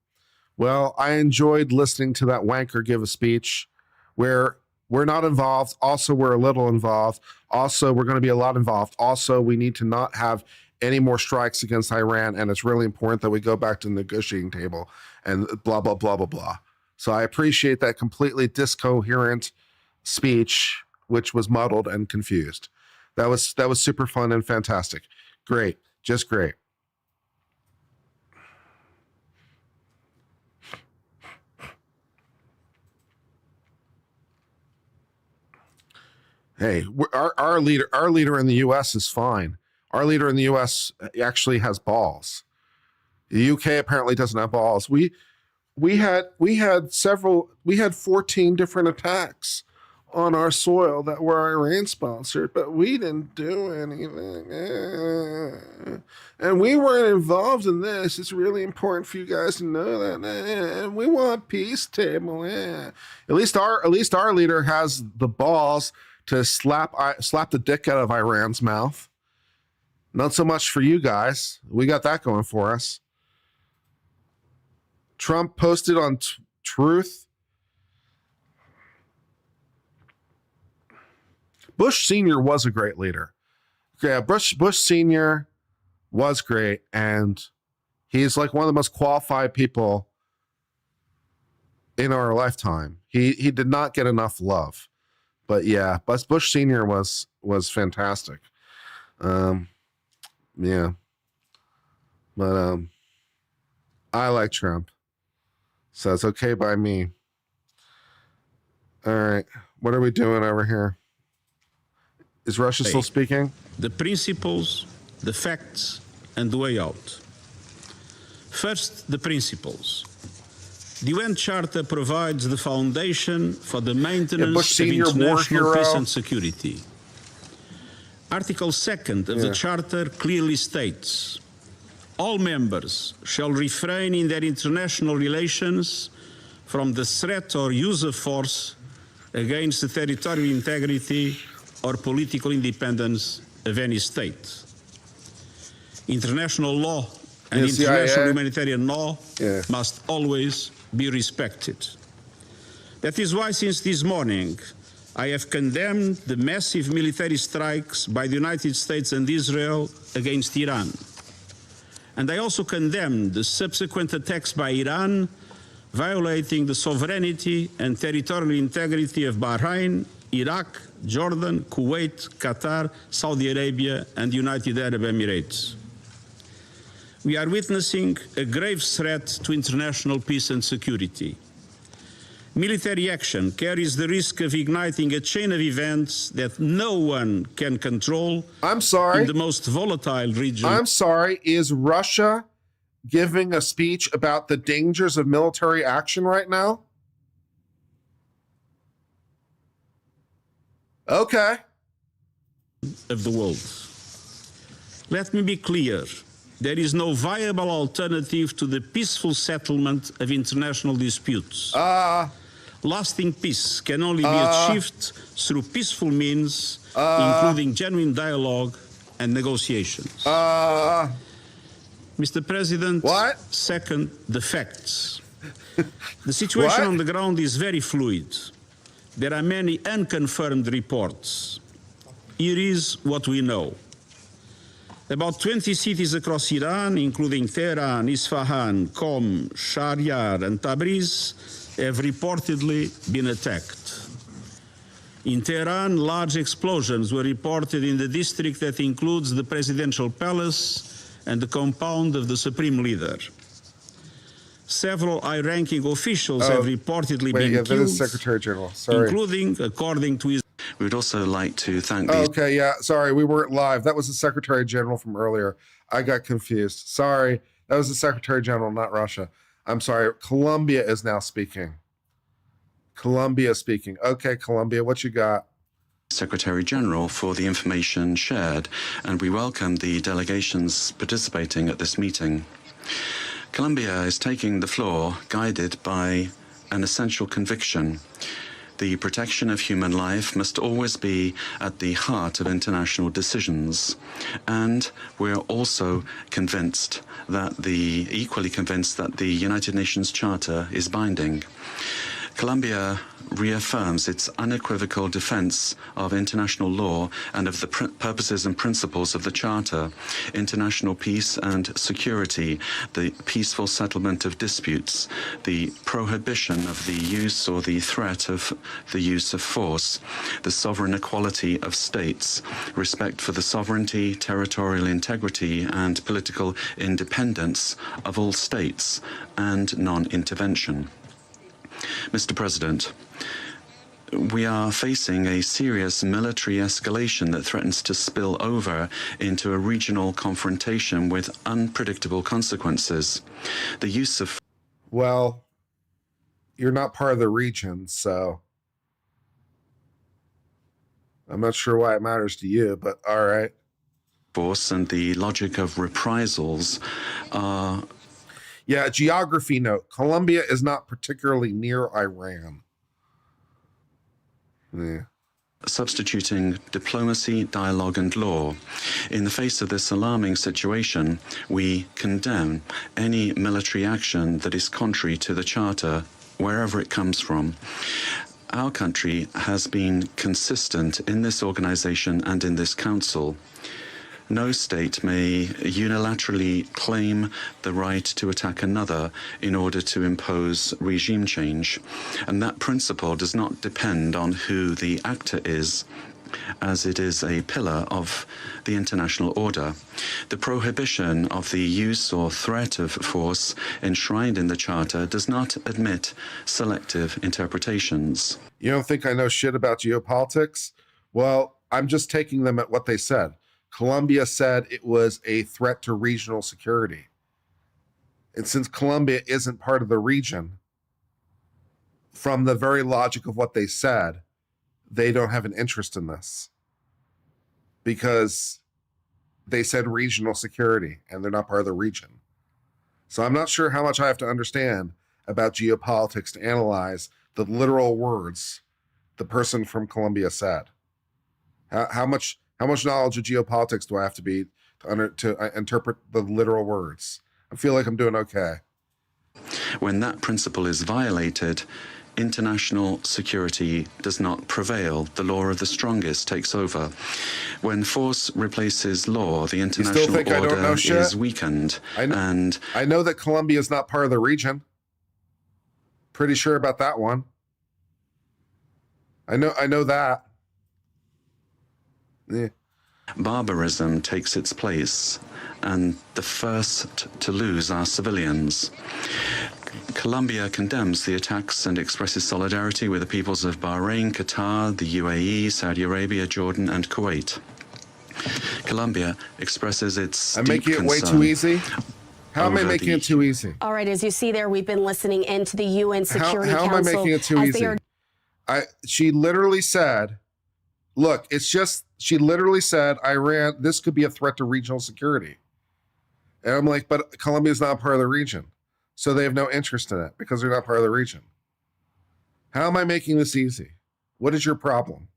Well, I enjoyed listening to that wanker give a speech where we're not involved. Also, we're a little involved. Also, we're going to be a lot involved. Also, we need to not have any more strikes against Iran. And it's really important that we go back to the negotiating table and blah, blah, blah, blah, blah. So I appreciate that completely discoherent speech, which was muddled and confused. That was super fun and fantastic. Great. Just great. Hey, our leader in the U.S. is fine. Our leader in the U.S. actually has balls. The U.K. apparently doesn't have balls. We had 14 different attacks on our soil that were Iran sponsored, but we didn't do anything. And we weren't involved in this. It's really important for you guys to know that. And we want peace table. At least our leader has the balls to slap the dick out of Iran's mouth. Not so much for you guys. We got that going for us. Trump posted on Truth. Bush Sr. was a great leader. Yeah, Bush Sr. was great, and he's like one of the most qualified people in our lifetime. He did not get enough love. But yeah, Bush Sr. was fantastic. Yeah. But I like Trump. So it's okay by me. All right. What are we doing over here? Is Russia still speaking? The principles, the facts, and the way out. First, the principles. The UN Charter provides the foundation for the maintenance of international peace and security. Article 2 of the Charter clearly states, all members shall refrain in their international relations from the threat or use of force against the territorial integrity or political independence of any state. International law and international humanitarian law must always be respected. That is why, since this morning, I have condemned the massive military strikes by the United States and Israel against Iran. And I also condemn the subsequent attacks by Iran, violating the sovereignty and territorial integrity of Bahrain, Iraq, Jordan, Kuwait, Qatar, Saudi Arabia, and the United Arab Emirates. We are witnessing a grave threat to international peace and security. Military action carries the risk of igniting a chain of events that no one can control. I'm sorry. In the most volatile region. I'm sorry. Is Russia giving a speech about the dangers of military action right now? Okay. Of the world. Let me be clear. There is no viable alternative to the peaceful settlement of international disputes. Lasting peace can only be achieved through peaceful means, including genuine dialogue and negotiations. Mr. President, second, the facts. The situation on the ground is very fluid. There are many unconfirmed reports. Here is what we know. About 20 cities across Iran, including Tehran, Isfahan, Qom, Shahryar, and Tabriz, have reportedly been attacked. In Tehran, large explosions were reported in the district that includes the presidential palace and the compound of the supreme leader. Several high-ranking officials have reportedly been killed, that is Secretary General. Sorry. including, according to his... We would also like to thank Okay, yeah, sorry, we weren't live. That was the Secretary General from earlier. I got confused. Sorry, that was the Secretary General, not Russia. I'm sorry, Colombia is now speaking. Colombia speaking. Okay, Colombia, what you got? Secretary General for the information shared, and we welcome the delegations participating at this meeting. Colombia is taking the floor guided by an essential conviction. The protection of human life must always be at the heart of international decisions. And we're also equally convinced that the United Nations Charter is binding. Colombia reaffirms its unequivocal defense of international law and of the purposes and principles of the Charter, international peace and security, the peaceful settlement of disputes, the prohibition of the use or the threat of the use of force, the sovereign equality of states, respect for the sovereignty, territorial integrity, and political independence of all states, and non-intervention. Mr. President, we are facing a serious military escalation that threatens to spill over into a regional confrontation with unpredictable consequences. The use of... Well, you're not part of the region, so I'm not sure why it matters to you, but all right. Force and the logic of reprisals are... Yeah, geography note. Colombia is not particularly near Iran. Yeah. Substituting diplomacy, dialogue, and law. In the face of this alarming situation, we condemn any military action that is contrary to the Charter, wherever it comes from. Our country has been consistent in this organization and in this council. No state may unilaterally claim the right to attack another in order to impose regime change. And that principle does not depend on who the actor is, as it is a pillar of the international order. The prohibition of the use or threat of force enshrined in the Charter does not admit selective interpretations. You don't think I know shit about geopolitics? Well, I'm just taking them at what they said. Colombia said it was a threat to regional security. And since Colombia isn't part of the region, from the very logic of what they said, they don't have an interest in this. Because they said regional security, and they're not part of the region. So I'm not sure how much I have to understand about geopolitics to analyze the literal words the person from Colombia said. How much knowledge of geopolitics do I have to be to interpret the literal words? I feel like I'm doing okay. When that principle is violated, international security does not prevail. The law of the strongest takes over. When force replaces law, the international order is weakened. I know that Colombia is not part of the region. Pretty sure about that one. I know that. Yeah. Barbarism takes its place, and the first to lose are civilians. Colombia condemns the attacks and expresses solidarity with the peoples of Bahrain, Qatar, the UAE, Saudi Arabia, Jordan, and Kuwait. Colombia expresses its I'm making it way too easy. How am I making it too easy? All right, as you see there, we've been listening into the UN Security Council. How am I making it too easy? She literally said, look, she literally said, Iran, this could be a threat to regional security. And I'm like, but Colombia's not part of the region. So they have no interest in it because they're not part of the region. How am I making this easy? What is your problem?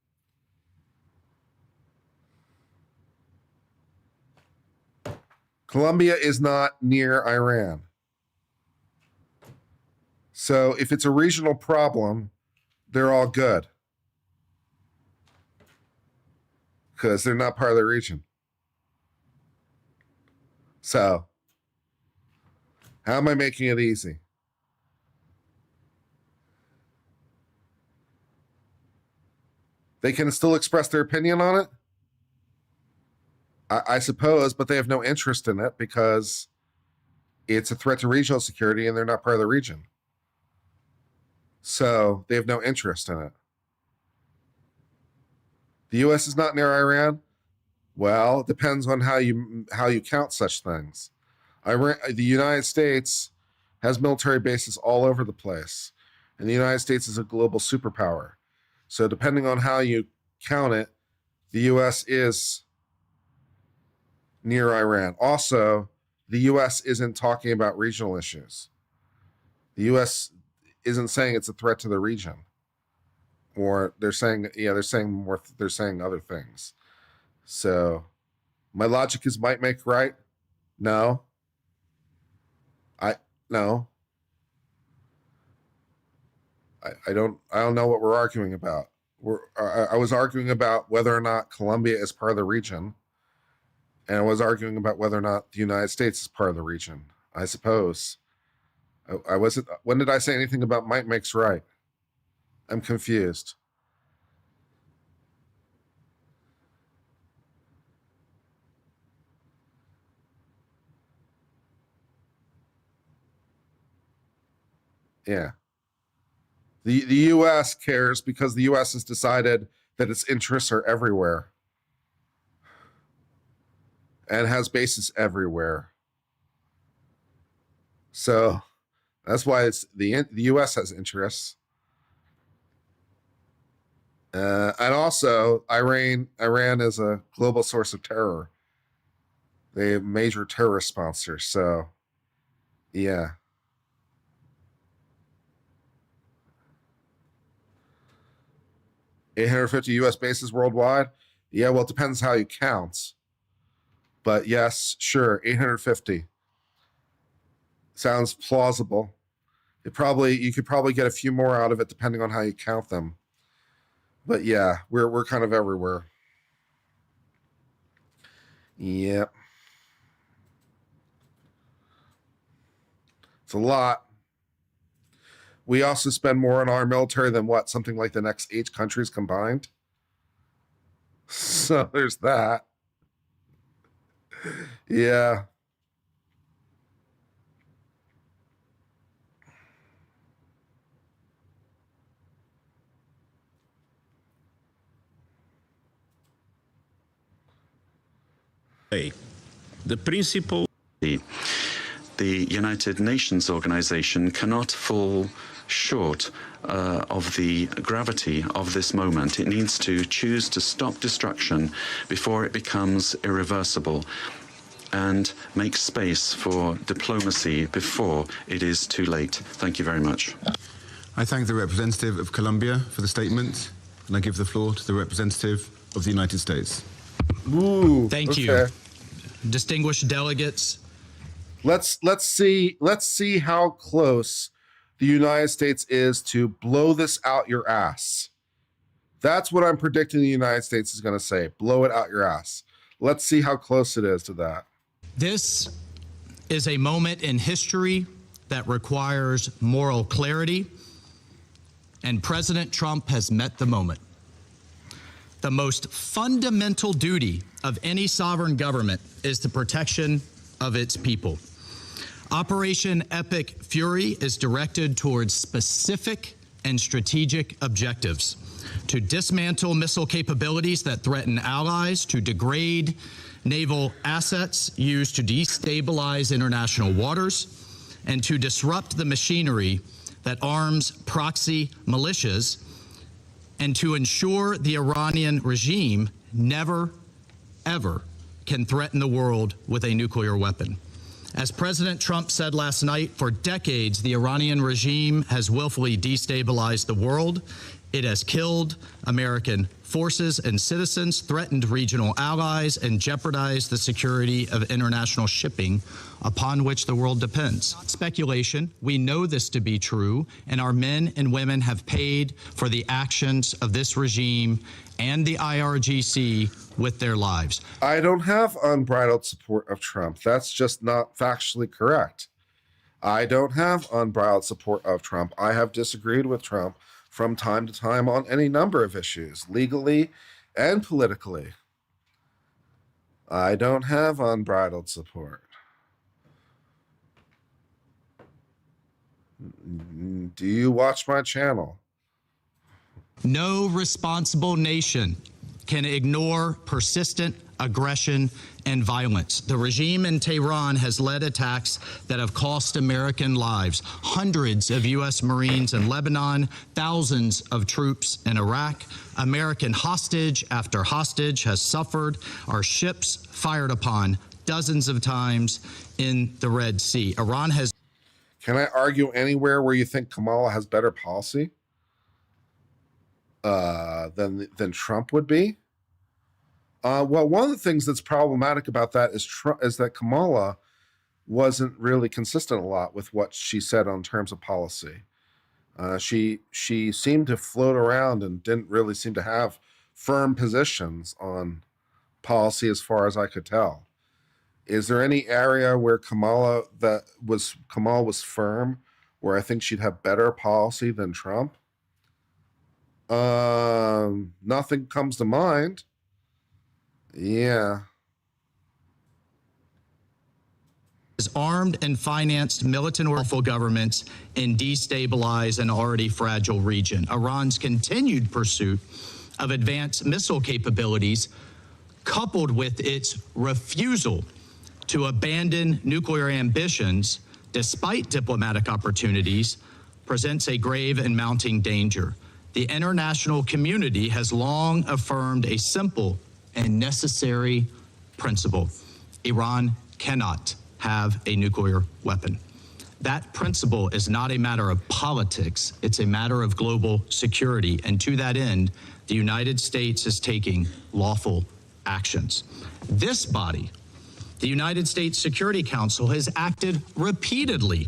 Colombia is not near Iran. So if it's a regional problem, they're all good. Because they're not part of the region. So, how am I making it easy? They can still express their opinion on it? I suppose, but they have no interest in it because it's a threat to regional security and they're not part of the region. So, they have no interest in it. The U.S. is not near Iran? Well, it depends on how you count such things. The United States has military bases all over the place, and the United States is a global superpower. So depending on how you count it, the U.S. is near Iran. Also, the U.S. isn't talking about regional issues. The U.S. isn't saying it's a threat to the region. Or they're saying other things. So my logic is might make right. No. I don't know what we're arguing about. I was arguing about whether or not Colombia is part of the region. And I was arguing about whether or not the United States is part of the region. I suppose. I wasn't. When did I say anything about might makes right? I'm confused. Yeah. The U.S. cares because the U.S. has decided that its interests are everywhere and has bases everywhere. So that's why it's the U.S. has interests. And also, Iran is a global source of terror. They have major terrorist sponsors. So, yeah. $850 U.S. bases worldwide? Yeah, well, it depends how you count. But yes, sure, 850. Sounds plausible. You could probably get a few more out of it depending on how you count them. But yeah, we're kind of everywhere. Yep. It's a lot. We also spend more on our military than something like the next 8 countries combined. So there's that. Yeah. The principle. The United Nations organization cannot fall short of the gravity of this moment. It needs to choose to stop destruction before it becomes irreversible and make space for diplomacy before it is too late. Thank you very much. I thank the representative of Colombia for the statement, and I give the floor to the representative of the United States. Ooh, thank you. Distinguished delegates. Let's see how close the United States is to blow this out your ass. That's what I'm predicting the United States is going to say. Blow it out your ass. Let's see how close it is to that. This is a moment in history that requires moral clarity, and President Trump has met the moment. The most fundamental duty of any sovereign government is the protection of its people. Operation Epic Fury is directed towards specific and strategic objectives: to dismantle missile capabilities that threaten allies, to degrade naval assets used to destabilize international waters, and to disrupt the machinery that arms proxy militias, and to ensure the Iranian regime never, ever can threaten the world with a nuclear weapon. As President Trump said last night, for decades, the Iranian regime has willfully destabilized the world. It has killed American forces and citizens, threatened regional allies, and jeopardized the security of international shipping upon which the world depends. Speculation, we know this to be true, and our men and women have paid for the actions of this regime and the IRGC with their lives. I don't have unbridled support of Trump. That's just not factually correct. I don't have unbridled support of Trump. I have disagreed with Trump from time to time on any number of issues, legally and politically. I don't have unbridled support. Do you watch my channel? No responsible nation can ignore persistent aggression and violence. The regime in Tehran has led attacks that have cost American lives. Hundreds of U.S. Marines in Lebanon, thousands of troops in Iraq. American hostage after hostage has suffered. Our ships fired upon dozens of times in the Red Sea. Iran has... Can I argue anywhere where you think Kamala has better policy than Trump would be? Well, one of the things that's problematic about that is that Kamala wasn't really consistent a lot with what she said on terms of policy. She seemed to float around and didn't really seem to have firm positions on policy as far as I could tell. Is there any area where Kamala was firm, where I think she'd have better policy than Trump? Nothing comes to mind. Yeah. Has armed and financed militant or powerful governments and destabilize an already fragile region. Iran's continued pursuit of advanced missile capabilities, coupled with its refusal to abandon nuclear ambitions despite diplomatic opportunities, presents a grave and mounting danger. The international community has long affirmed a simple and necessary principle: Iran cannot have a nuclear weapon. That principle is not a matter of politics, it's a matter of global security. And to that end, the United States is taking lawful actions. This body, the United States Security Council, has acted repeatedly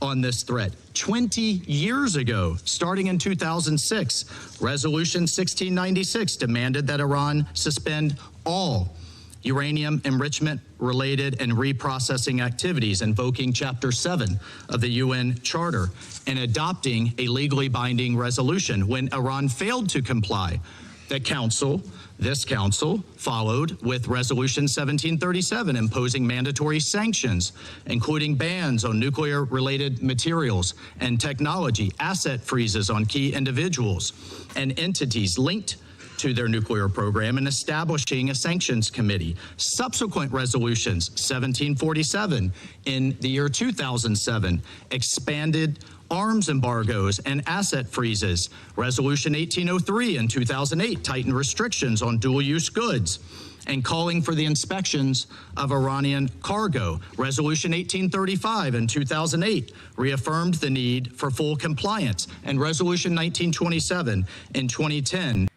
on this threat. 20 years ago, starting in 2006, Resolution 1696 demanded that Iran suspend all uranium enrichment-related and reprocessing activities, invoking Chapter 7 of the UN Charter and adopting a legally binding resolution. When Iran failed to comply, this council followed with Resolution 1737, imposing mandatory sanctions, including bans on nuclear-related materials and technology, asset freezes on key individuals and entities linked to their nuclear program, and establishing a sanctions committee. Subsequent resolutions, 1747 in the year 2007, expanded arms embargoes and asset freezes. Resolution 1803 in 2008 tightened restrictions on dual-use goods and calling for the inspections of Iranian cargo. Resolution 1835 in 2008 reaffirmed the need for full compliance. And Resolution 1927 in 2010.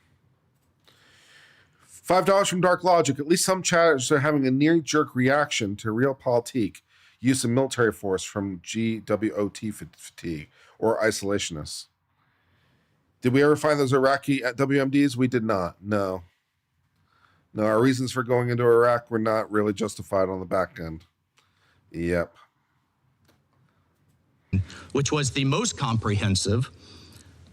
$5 from Dark Logic. At least some chatters are having a knee-jerk reaction to realpolitik. use of military force from GWOT fatigue or isolationists. Did we ever find those Iraqi WMDs? We did not. No. No, our reasons for going into Iraq were not really justified on the back end. Yep. Which was the most comprehensive,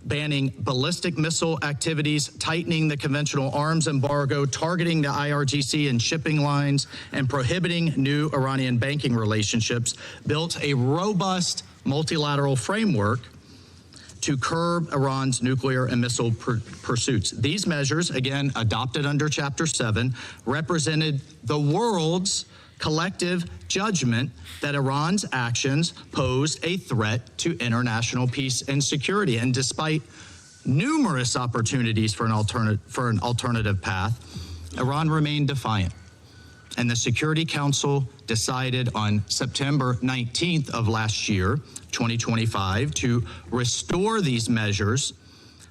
banning ballistic missile activities, tightening the conventional arms embargo, targeting the IRGC and shipping lines, and prohibiting new Iranian banking relationships, built a robust multilateral framework to curb Iran's nuclear and missile pursuits. These measures, again, adopted under Chapter 7, represented the world's collective judgment that Iran's actions posed a threat to international peace and security. And despite numerous opportunities for an alternative path, Iran remained defiant. And the Security Council decided on September 19th of last year, 2025, to restore these measures,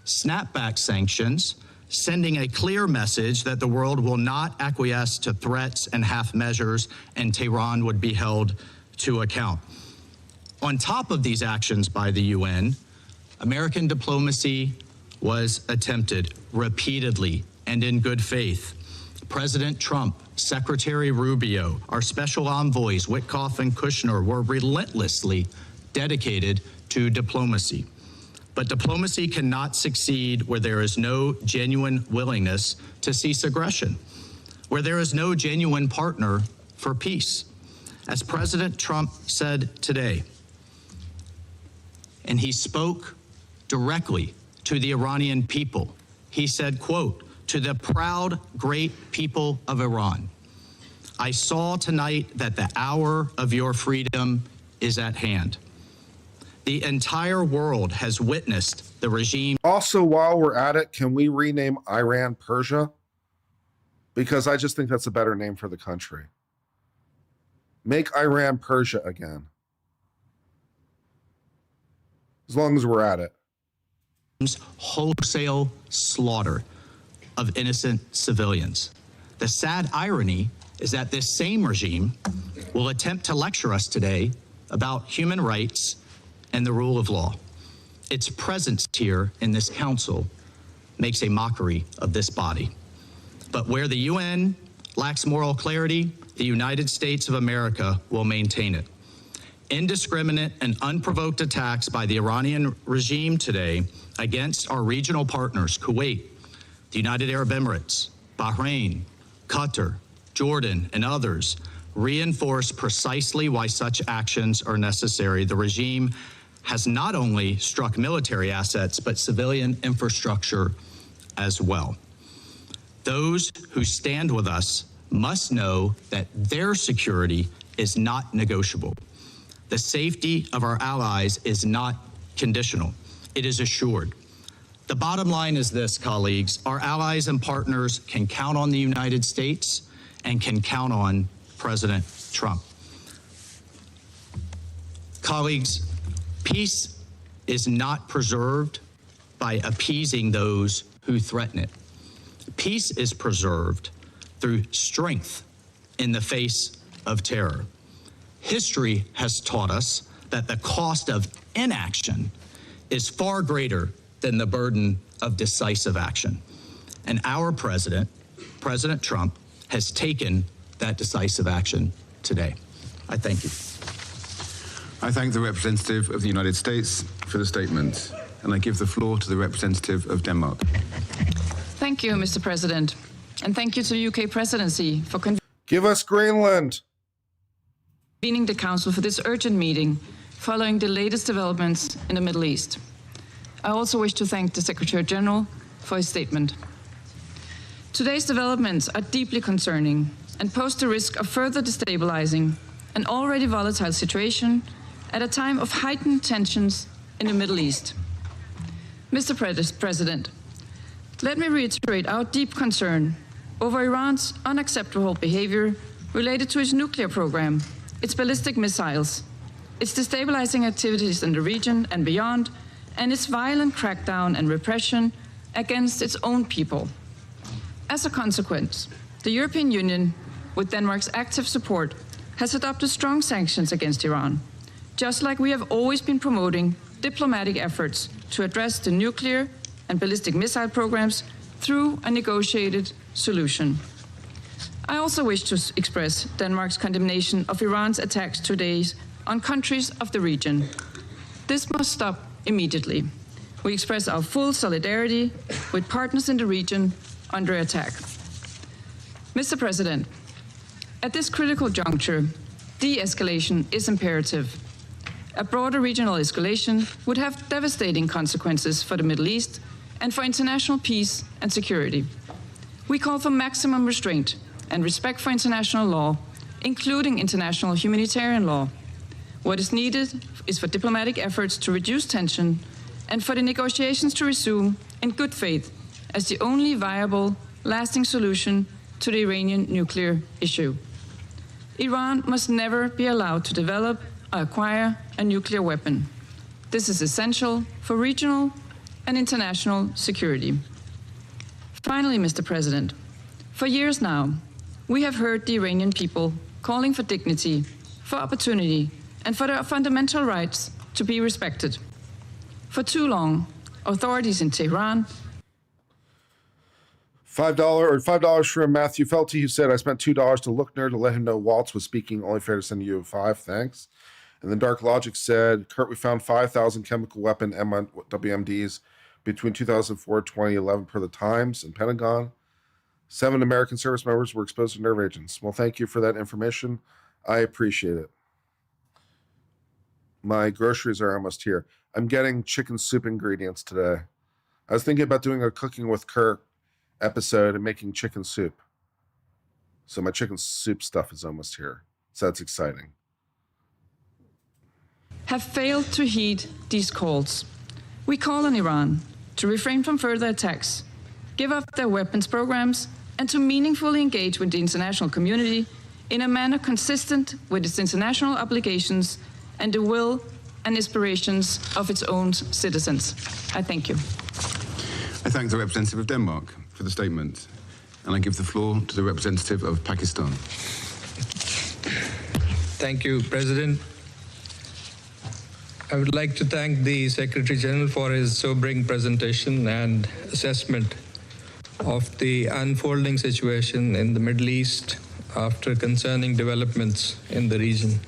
snap back sanctions, sending a clear message that the world will not acquiesce to threats and half measures, and Tehran would be held to account. On top of these actions by the UN, American diplomacy was attempted repeatedly and in good faith. President Trump, Secretary Rubio, our special envoys, Witkoff and Kushner, were relentlessly dedicated to diplomacy. But diplomacy cannot succeed where there is no genuine willingness to cease aggression, where there is no genuine partner for peace. As President Trump said today, and he spoke directly to the Iranian people, he said, quote, "To the proud, great people of Iran, I saw tonight that the hour of your freedom is at hand." The entire world has witnessed the regime. Also, while we're at it, can we rename Iran Persia? Because I just think that's a better name for the country. Make Iran Persia again. As long as we're at it. Wholesale slaughter of innocent civilians. The sad irony is that this same regime will attempt to lecture us today about human rights and the rule of law. Its presence here in this council makes a mockery of this body. But where the UN lacks moral clarity, the United States of America will maintain it. Indiscriminate and unprovoked attacks by the Iranian regime today against our regional partners, Kuwait, the United Arab Emirates, Bahrain, Qatar, Jordan, and others, reinforce precisely why such actions are necessary. The regime has not only struck military assets, but civilian infrastructure as well. Those who stand with us must know that their security is not negotiable. The safety of our allies is not conditional. It is assured. The bottom line is this, colleagues. Our allies and partners can count on the United States and can count on President Trump. Colleagues, peace is not preserved by appeasing those who threaten it. Peace is preserved through strength in the face of terror. History has taught us that the cost of inaction is far greater than the burden of decisive action. And our president, President Trump, has taken that decisive action today. I thank you. I thank the representative of the United States for the statement, and I give the floor to the representative of Denmark. Thank you, Mr. President, and thank you to the UK presidency for give us Greenland. Convening the Council for this urgent meeting following the latest developments in the Middle East. I also wish to thank the Secretary General for his statement. Today's developments are deeply concerning and pose the risk of further destabilizing an already volatile situation at a time of heightened tensions in the Middle East. Mr. President, let me reiterate our deep concern over Iran's unacceptable behavior related to its nuclear program, its ballistic missiles, its destabilizing activities in the region and beyond, and its violent crackdown and repression against its own people. As a consequence, the European Union, with Denmark's active support, has adopted strong sanctions against Iran, just like we have always been promoting diplomatic efforts to address the nuclear and ballistic missile programs through a negotiated solution. I also wish to express Denmark's condemnation of Iran's attacks today on countries of the region. This must stop immediately. We express our full solidarity with partners in the region under attack. Mr. President, at this critical juncture, de-escalation is imperative. A broader regional escalation would have devastating consequences for the Middle East and for international peace and security. We call for maximum restraint and respect for international law, including international humanitarian law. What is needed is for diplomatic efforts to reduce tension and for the negotiations to resume in good faith as the only viable, lasting solution to the Iranian nuclear issue. Iran must never be allowed to develop or acquire a nuclear weapon. This is essential for regional and international security. Finally, Mr. President, for years now, we have heard the Iranian people calling for dignity, for opportunity, and for their fundamental rights to be respected. For too long, authorities in Tehran $5 from Matthew Felty, who said, I spent $2 to Lookner to let him know Waltz was speaking. Only fair to send you a 5. Thanks. And then Dark Logic said, Kurt, we found 5,000 chemical weapon WMDs between 2004 and 2011 per the Times and Pentagon. 7 American service members were exposed to nerve agents. Well, thank you for that information. I appreciate it. My groceries are almost here. I'm getting chicken soup ingredients today. I was thinking about doing a Cooking with Kurt episode and making chicken soup. So my chicken soup stuff is almost here. So that's exciting. Have failed to heed these calls. We call on Iran to refrain from further attacks, give up their weapons programs, and to meaningfully engage with the international community in a manner consistent with its international obligations and the will and aspirations of its own citizens. I thank you. I thank the representative of Denmark for the statement, and I give the floor to the representative of Pakistan. Thank you, President. I would like to thank the Secretary General for his sobering presentation and assessment of the unfolding situation in the Middle East after concerning developments in the region.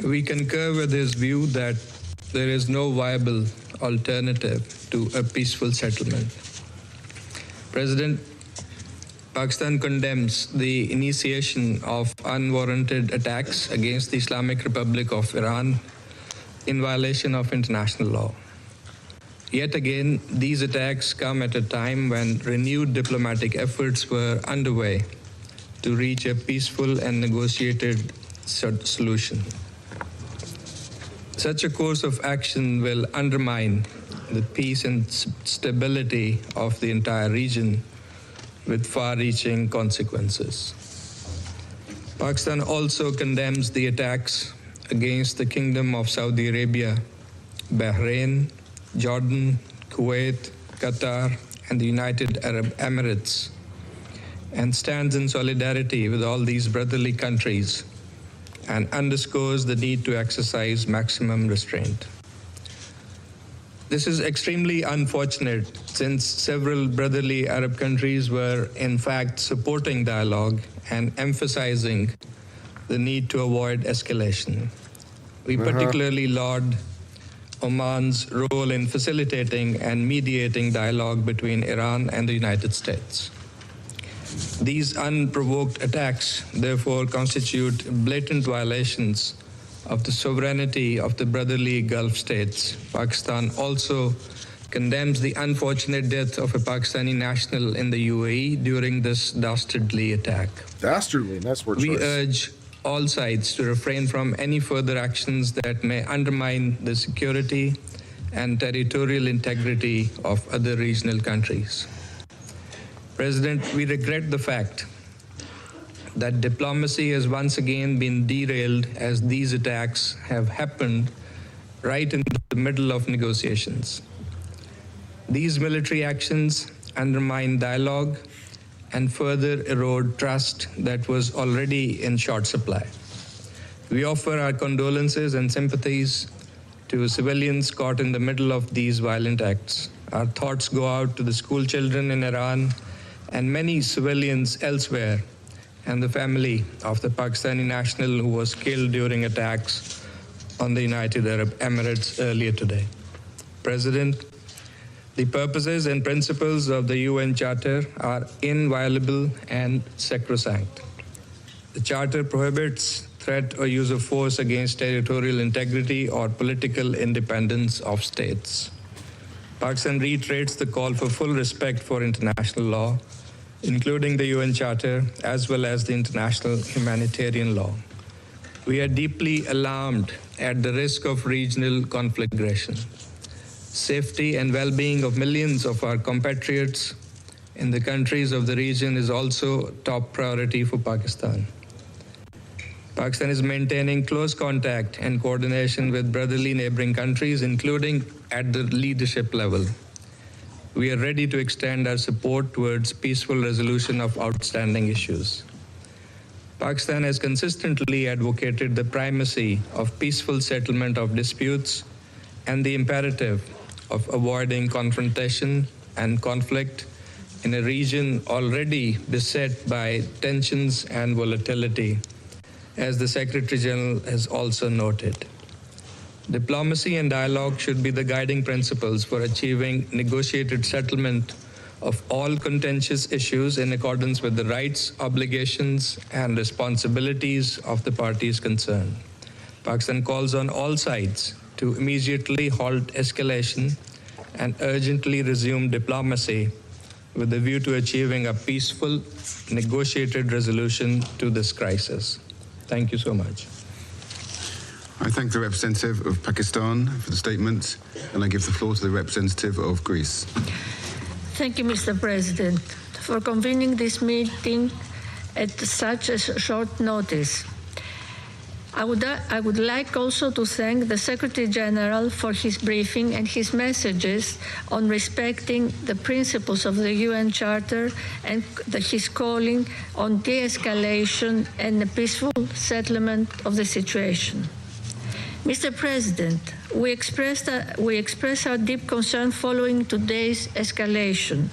We concur with his view that there is no viable alternative to a peaceful settlement. President, Pakistan condemns the initiation of unwarranted attacks against the Islamic Republic of Iran in violation of international law. Yet again, these attacks come at a time when renewed diplomatic efforts were underway to reach a peaceful and negotiated solution. Such a course of action will undermine the peace and stability of the entire region with far-reaching consequences. Pakistan also condemns the attacks against the Kingdom of Saudi Arabia, Bahrain, Jordan, Kuwait, Qatar, and the United Arab Emirates, and stands in solidarity with all these brotherly countries and underscores the need to exercise maximum restraint. This is extremely unfortunate since several brotherly Arab countries were in fact supporting dialogue and emphasizing the need to avoid escalation. We particularly laud Oman's role in facilitating and mediating dialogue between Iran and the United States. These unprovoked attacks, therefore, constitute blatant violations of the sovereignty of the brotherly Gulf states. Pakistan also condemns the unfortunate death of a Pakistani national in the UAE during this dastardly attack. Dastardly, that's word choice. We urge all sides to refrain from any further actions that may undermine the security and territorial integrity of other regional countries. President, we regret the fact that diplomacy has once again been derailed as these attacks have happened right in the middle of negotiations. These military actions undermine dialogue and further erode trust that was already in short supply. We offer our condolences and sympathies to civilians caught in the middle of these violent acts. Our thoughts go out to the school children in Iran and many civilians elsewhere, and the family of the Pakistani national who was killed during attacks on the United Arab Emirates earlier today. President, the purposes and principles of the UN Charter are inviolable and sacrosanct. The Charter prohibits threat or use of force against territorial integrity or political independence of states. Pakistan reiterates the call for full respect for international law, including the UN Charter, as well as the international humanitarian law. We are deeply alarmed at the risk of regional conflagration. Safety and well-being of millions of our compatriots in the countries of the region is also top priority for Pakistan. Pakistan is maintaining close contact and coordination with brotherly neighboring countries, including at the leadership level. We are ready to extend our support towards peaceful resolution of outstanding issues. Pakistan has consistently advocated the primacy of peaceful settlement of disputes and the imperative of avoiding confrontation and conflict in a region already beset by tensions and volatility, as the Secretary General has also noted. Diplomacy and dialogue should be the guiding principles for achieving negotiated settlement of all contentious issues in accordance with the rights, obligations, and responsibilities of the parties concerned. Pakistan calls on all sides to immediately halt escalation and urgently resume diplomacy with a view to achieving a peaceful, negotiated resolution to this crisis. Thank you so much. I thank the representative of Pakistan for the statement, and I give the floor to the representative of Greece. Thank you, Mr. President, for convening this meeting at such a short notice. I would like also to thank the Secretary General for his briefing and his messages on respecting the principles of the UN Charter and his calling on de-escalation and a peaceful settlement of the situation. Mr. President, we express our deep concern following today's escalation.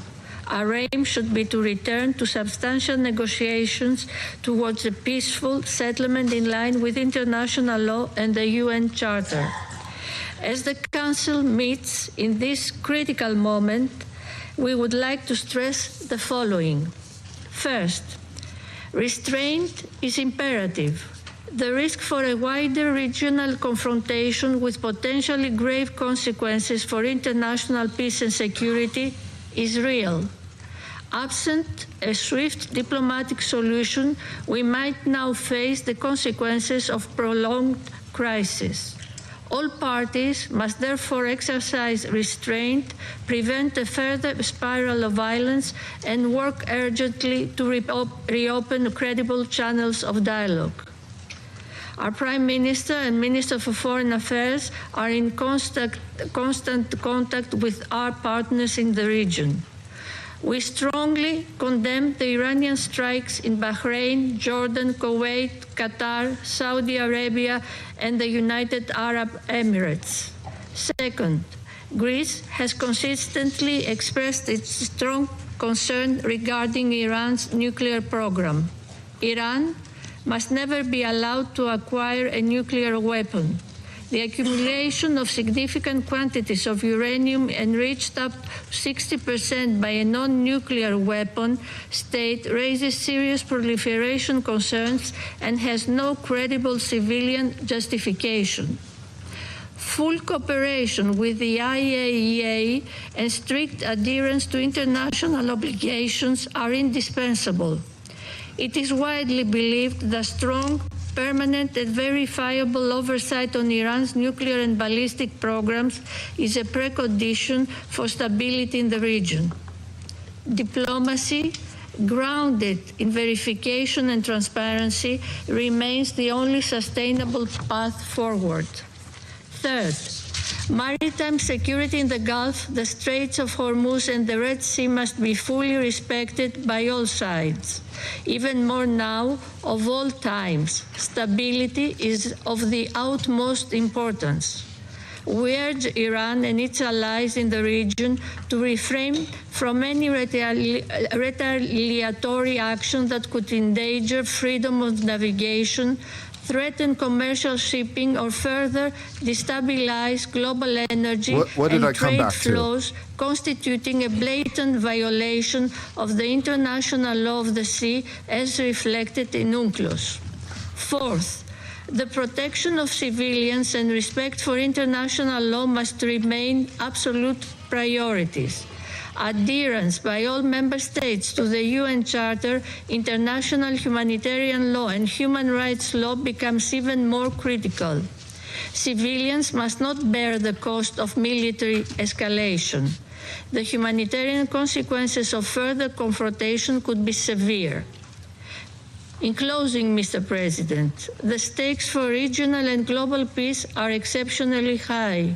Our aim should be to return to substantial negotiations towards a peaceful settlement in line with international law and the UN Charter. As the Council meets in this critical moment, we would like to stress the following. First, restraint is imperative. The risk for a wider regional confrontation with potentially grave consequences for international peace and security is real. Absent a swift diplomatic solution, we might now face the consequences of prolonged crisis. All parties must therefore exercise restraint, prevent a further spiral of violence, and work urgently to reopen credible channels of dialogue. Our Prime Minister and Minister for Foreign Affairs are in constant contact with our partners in the region. We strongly condemn the Iranian strikes in Bahrain, Jordan, Kuwait, Qatar, Saudi Arabia, and the United Arab Emirates. Second, Greece has consistently expressed its strong concern regarding Iran's nuclear program. Iran must never be allowed to acquire a nuclear weapon. The accumulation of significant quantities of uranium enriched up to 60% by a non-nuclear weapon state raises serious proliferation concerns and has no credible civilian justification. Full cooperation with the IAEA and strict adherence to international obligations are indispensable. It is widely believed that strong, permanent and verifiable oversight on Iran's nuclear and ballistic programs is a precondition for stability in the region. Diplomacy, grounded in verification and transparency, remains the only sustainable path forward. Third, Maritime security in the Gulf, the Straits of Hormuz, and the Red Sea must be fully respected by all sides. Even more now, of all times, stability is of the utmost importance. We urge Iran and its allies in the region to refrain from any retaliatory action that could endanger freedom of navigation, threaten commercial shipping, or further destabilize global energy and trade flows, constituting a blatant violation of the international law of the sea as reflected in UNCLOS. Fourth, the protection of civilians and respect for international law must remain absolute priorities. Adherence by all member states to the UN Charter, international humanitarian law, and human rights law becomes even more critical. Civilians must not bear the cost of military escalation. The humanitarian consequences of further confrontation could be severe. In closing, Mr. President, the stakes for regional and global peace are exceptionally high.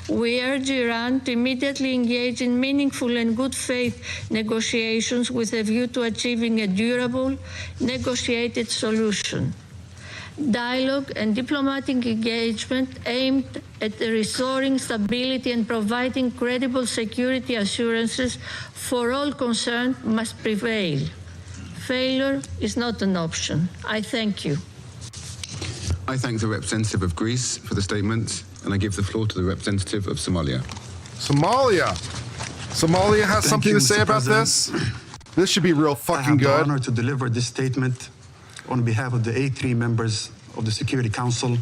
We urge Iran to immediately engage in meaningful and good faith negotiations with a view to achieving a durable, negotiated solution. Dialogue and diplomatic engagement aimed at restoring stability and providing credible security assurances for all concerned must prevail. Failure is not an option. I thank you. I thank the representative of Greece for the statement, and I give the floor to the representative of Somalia. Somalia has something to say about this? This should be real fucking good. I have the honor to deliver this statement on behalf of the A3 members of the Security Council,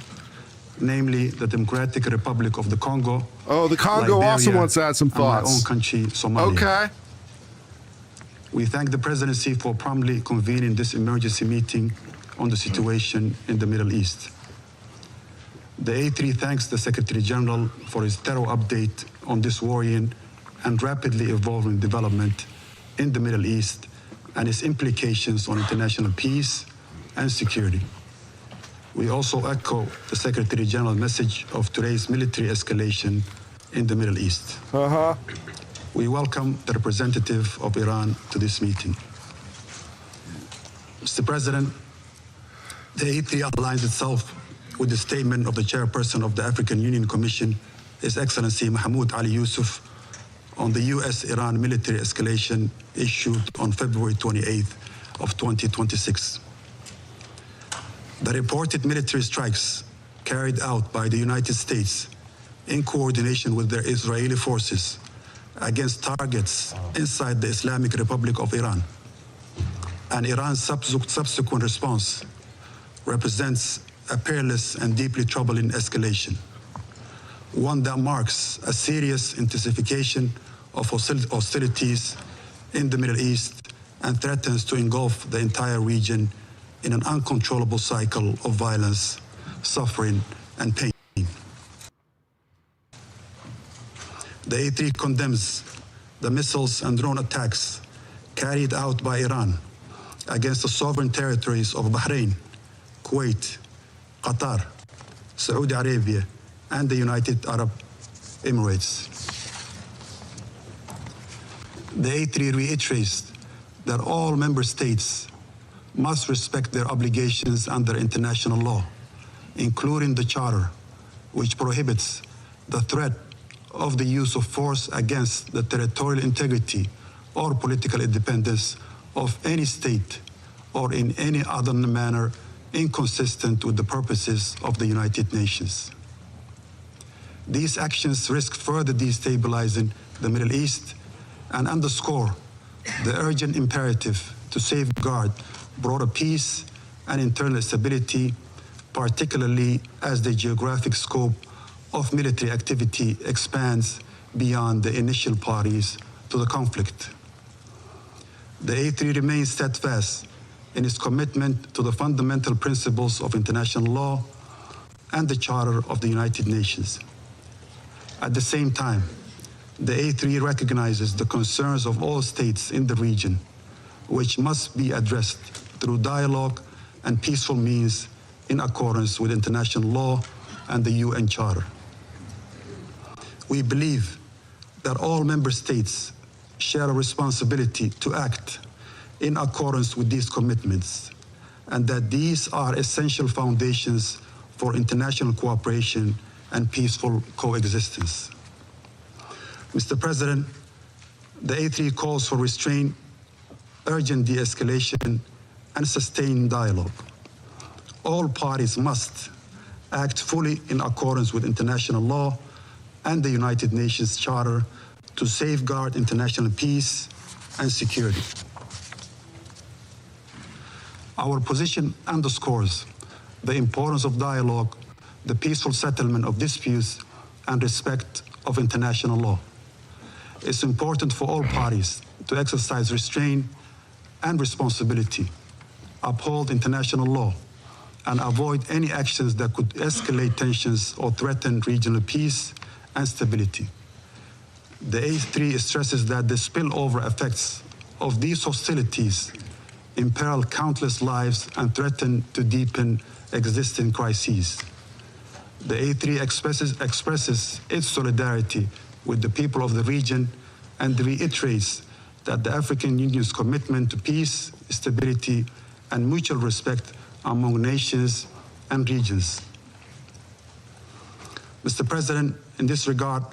namely the Democratic Republic of the Congo. Oh, the Congo Liberia, also wants to add some thoughts. And my own country, Somalia. Okay. We thank the presidency for promptly convening this emergency meeting on the situation in the Middle East. The A3 thanks the Secretary General for his thorough update on this worrying and rapidly evolving development in the Middle East and its implications on international peace and security. We also echo the Secretary General's message of today's military escalation in the Middle East. We welcome the representative of Iran to this meeting. Mr. President, the A3 aligns itself with the statement of the chairperson of the African Union Commission, His Excellency Mahmoud Ali Yusuf, on the U.S.-Iran military escalation issued on February 28th of 2026. The reported military strikes carried out by the United States in coordination with their Israeli forces against targets inside the Islamic Republic of Iran, and Iran's subsequent response represents a perilous and deeply troubling escalation, one that marks a serious intensification of hostilities in the Middle East and threatens to engulf the entire region in an uncontrollable cycle of violence, suffering, and pain. The A3 condemns the missiles and drone attacks carried out by Iran against the sovereign territories of Bahrain, Kuwait, Qatar, Saudi Arabia, and the United Arab Emirates. The A3 reiterates that all member states must respect their obligations under international law, including the Charter, which prohibits the threat of the use of force against the territorial integrity or political independence of any state or in any other manner inconsistent with the purposes of the United Nations. These actions risk further destabilizing the Middle East and underscore the urgent imperative to safeguard broader peace and internal stability, particularly as the geographic scope of military activity expands beyond the initial parties to the conflict. The A3 remains steadfast in its commitment to the fundamental principles of international law and the Charter of the United Nations. At the same time, the A3 recognizes the concerns of all states in the region, which must be addressed through dialogue and peaceful means in accordance with international law and the UN Charter. we believe that all member states share a responsibility to act in accordance with these commitments, and that these are essential foundations for international cooperation and peaceful coexistence. Mr. President, the A3 calls for restraint, urgent de-escalation, and sustained dialogue. All parties must act fully in accordance with international law and the United Nations Charter to safeguard international peace and security. Our position underscores the importance of dialogue, the peaceful settlement of disputes, and respect of international law. It's important for all parties to exercise restraint and responsibility, uphold international law, and avoid any actions that could escalate tensions or threaten regional peace and stability. The A3 stresses that the spillover effects of these hostilities imperil countless lives and threaten to deepen existing crises. The A3 expresses its solidarity with the people of the region and reiterates that the African Union's commitment to peace, stability, and mutual respect among nations and regions. Mr. President, in this regard,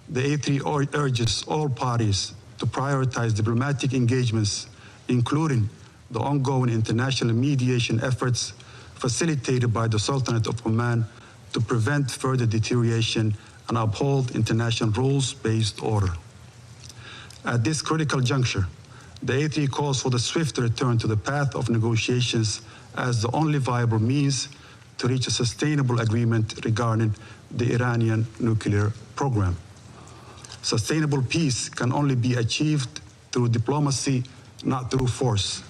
the A3 urges all parties to prioritize diplomatic engagements, including the ongoing international mediation efforts facilitated by the Sultanate of Oman to prevent further deterioration and uphold international rules-based order. At this critical juncture, the A3 calls for the swift return to the path of negotiations as the only viable means to reach a sustainable agreement regarding the Iranian nuclear program. Sustainable peace can only be achieved through diplomacy, not through force.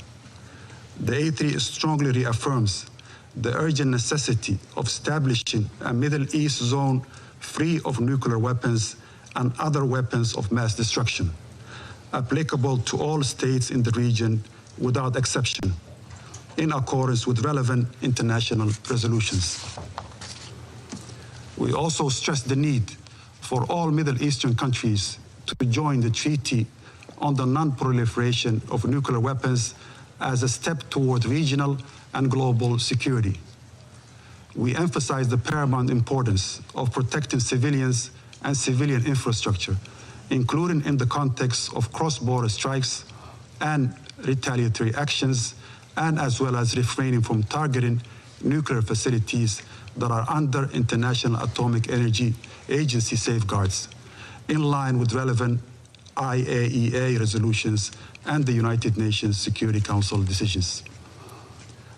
The A3 strongly reaffirms the urgent necessity of establishing a Middle East zone free of nuclear weapons and other weapons of mass destruction, applicable to all states in the region without exception, in accordance with relevant international resolutions. We also stress the need for all Middle Eastern countries to join the Treaty on the Non-Proliferation of Nuclear Weapons as a step toward regional and global security. We emphasize the paramount importance of protecting civilians and civilian infrastructure, including in the context of cross-border strikes and retaliatory actions, and as well as refraining from targeting nuclear facilities that are under International Atomic Energy Agency safeguards, in line with relevant IAEA resolutions and the United Nations Security Council decisions.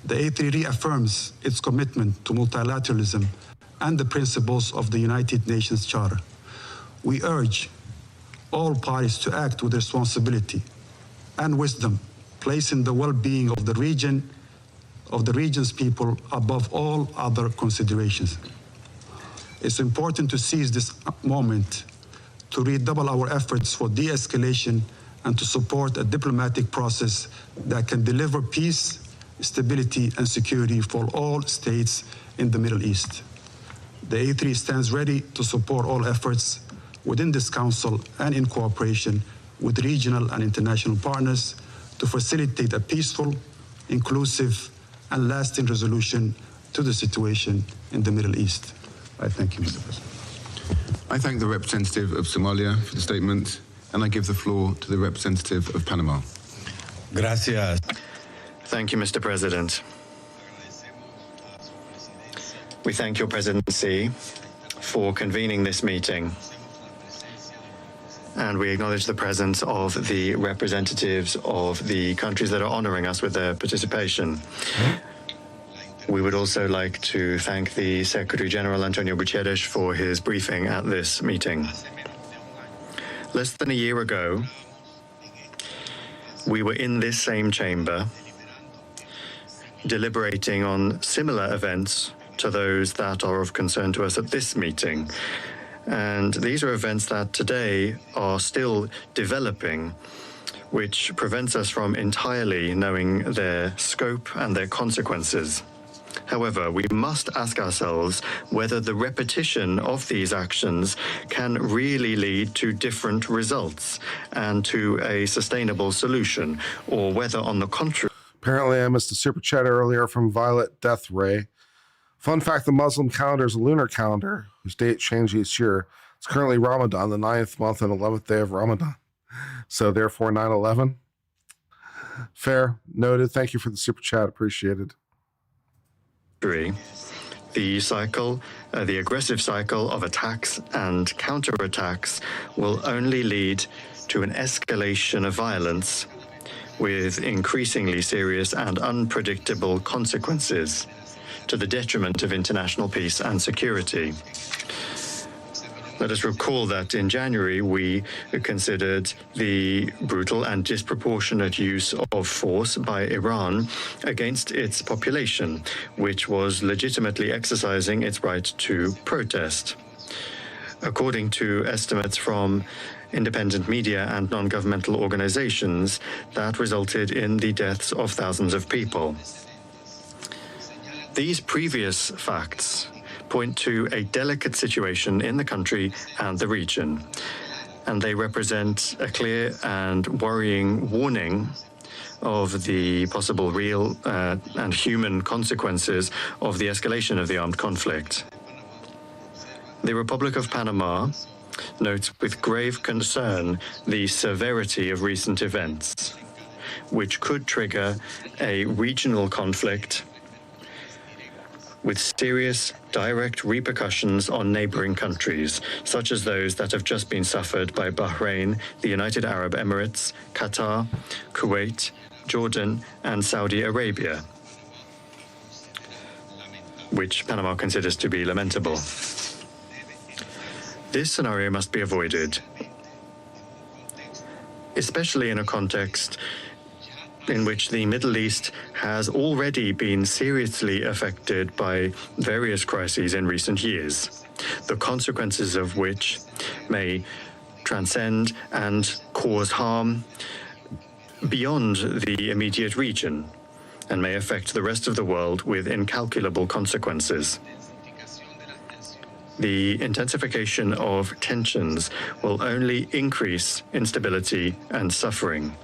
The A3 reaffirms its commitment to multilateralism and the principles of the United Nations Charter. We urge all parties to act with responsibility and wisdom, placing the well-being of the region, of the region's people above all other considerations. It's important to seize this moment to redouble our efforts for de-escalation and to support a diplomatic process that can deliver peace, stability, and security for all states in the Middle East. The A3 stands ready to support all efforts within this Council and in cooperation with regional and international partners to facilitate a peaceful, inclusive, and lasting resolution to the situation in the Middle East. I thank you, Mr. President. I thank the representative of Somalia for the statement, and I give the floor to the representative of Panama. Gracias. Thank you, Mr. President. We thank your presidency for convening this meeting, and we acknowledge the presence of the representatives of the countries that are honoring us with their participation. We would also like to thank the Secretary General, Antonio Guterres, for his briefing at this meeting. Less than a year ago, we were in this same chamber deliberating on similar events to those that are of concern to us at this meeting. And these are events that today are still developing, which prevents us from entirely knowing their scope and their consequences. However, we must ask ourselves whether the repetition of these actions can really lead to different results and to a sustainable solution, or whether, on the contrary... Apparently, I missed a super chat earlier from Violet Death Ray. Fun fact, the Muslim calendar is a lunar calendar whose date changes each year. It's currently Ramadan, the 9th month and 11th day of Ramadan. So therefore, 9/11. Fair. Noted. Thank you for the super chat. Appreciated. The cycle, the aggressive cycle of attacks and counterattacks will only lead to an escalation of violence with increasingly serious and unpredictable consequences to the detriment of international peace and security. Let us recall that in January, we considered the brutal and disproportionate use of force by Iran against its population, which was legitimately exercising its right to protest. According to estimates from independent media and non-governmental organizations, that resulted in the deaths of thousands of people. These previous facts point to a delicate situation in the country and the region, and they represent a clear and worrying warning of the possible real and human consequences of the escalation of the armed conflict. The Republic of Panama notes with grave concern the severity of recent events, which could trigger a regional conflict with serious direct repercussions on neighboring countries, such as those that have just been suffered by Bahrain, the United Arab Emirates, Qatar, Kuwait, Jordan, and Saudi Arabia, which Panama considers to be lamentable. This scenario must be avoided, especially in a context in which the Middle East has already been seriously affected by various crises in recent years, the consequences of which may transcend and cause harm beyond the immediate region and may affect the rest of the world with incalculable consequences. The intensification of tensions will only increase instability and suffering,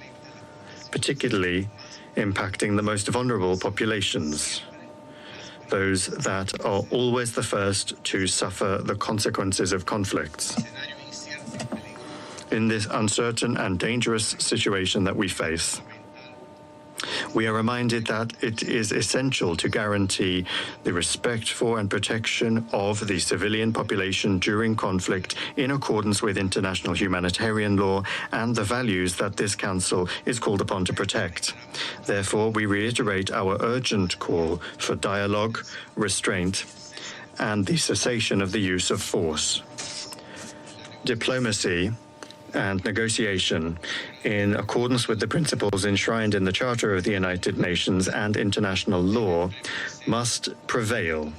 particularly impacting the most vulnerable populations, those that are always the first to suffer the consequences of conflicts. In this uncertain and dangerous situation that we face, we are reminded that it is essential to guarantee the respect for and protection of the civilian population during conflict in accordance with international humanitarian law and the values that this Council is called upon to protect. Therefore, we reiterate our urgent call for dialogue, restraint, and the cessation of the use of force. Diplomacy and negotiation, in accordance with the principles enshrined in the Charter of the United Nations and international law, must prevail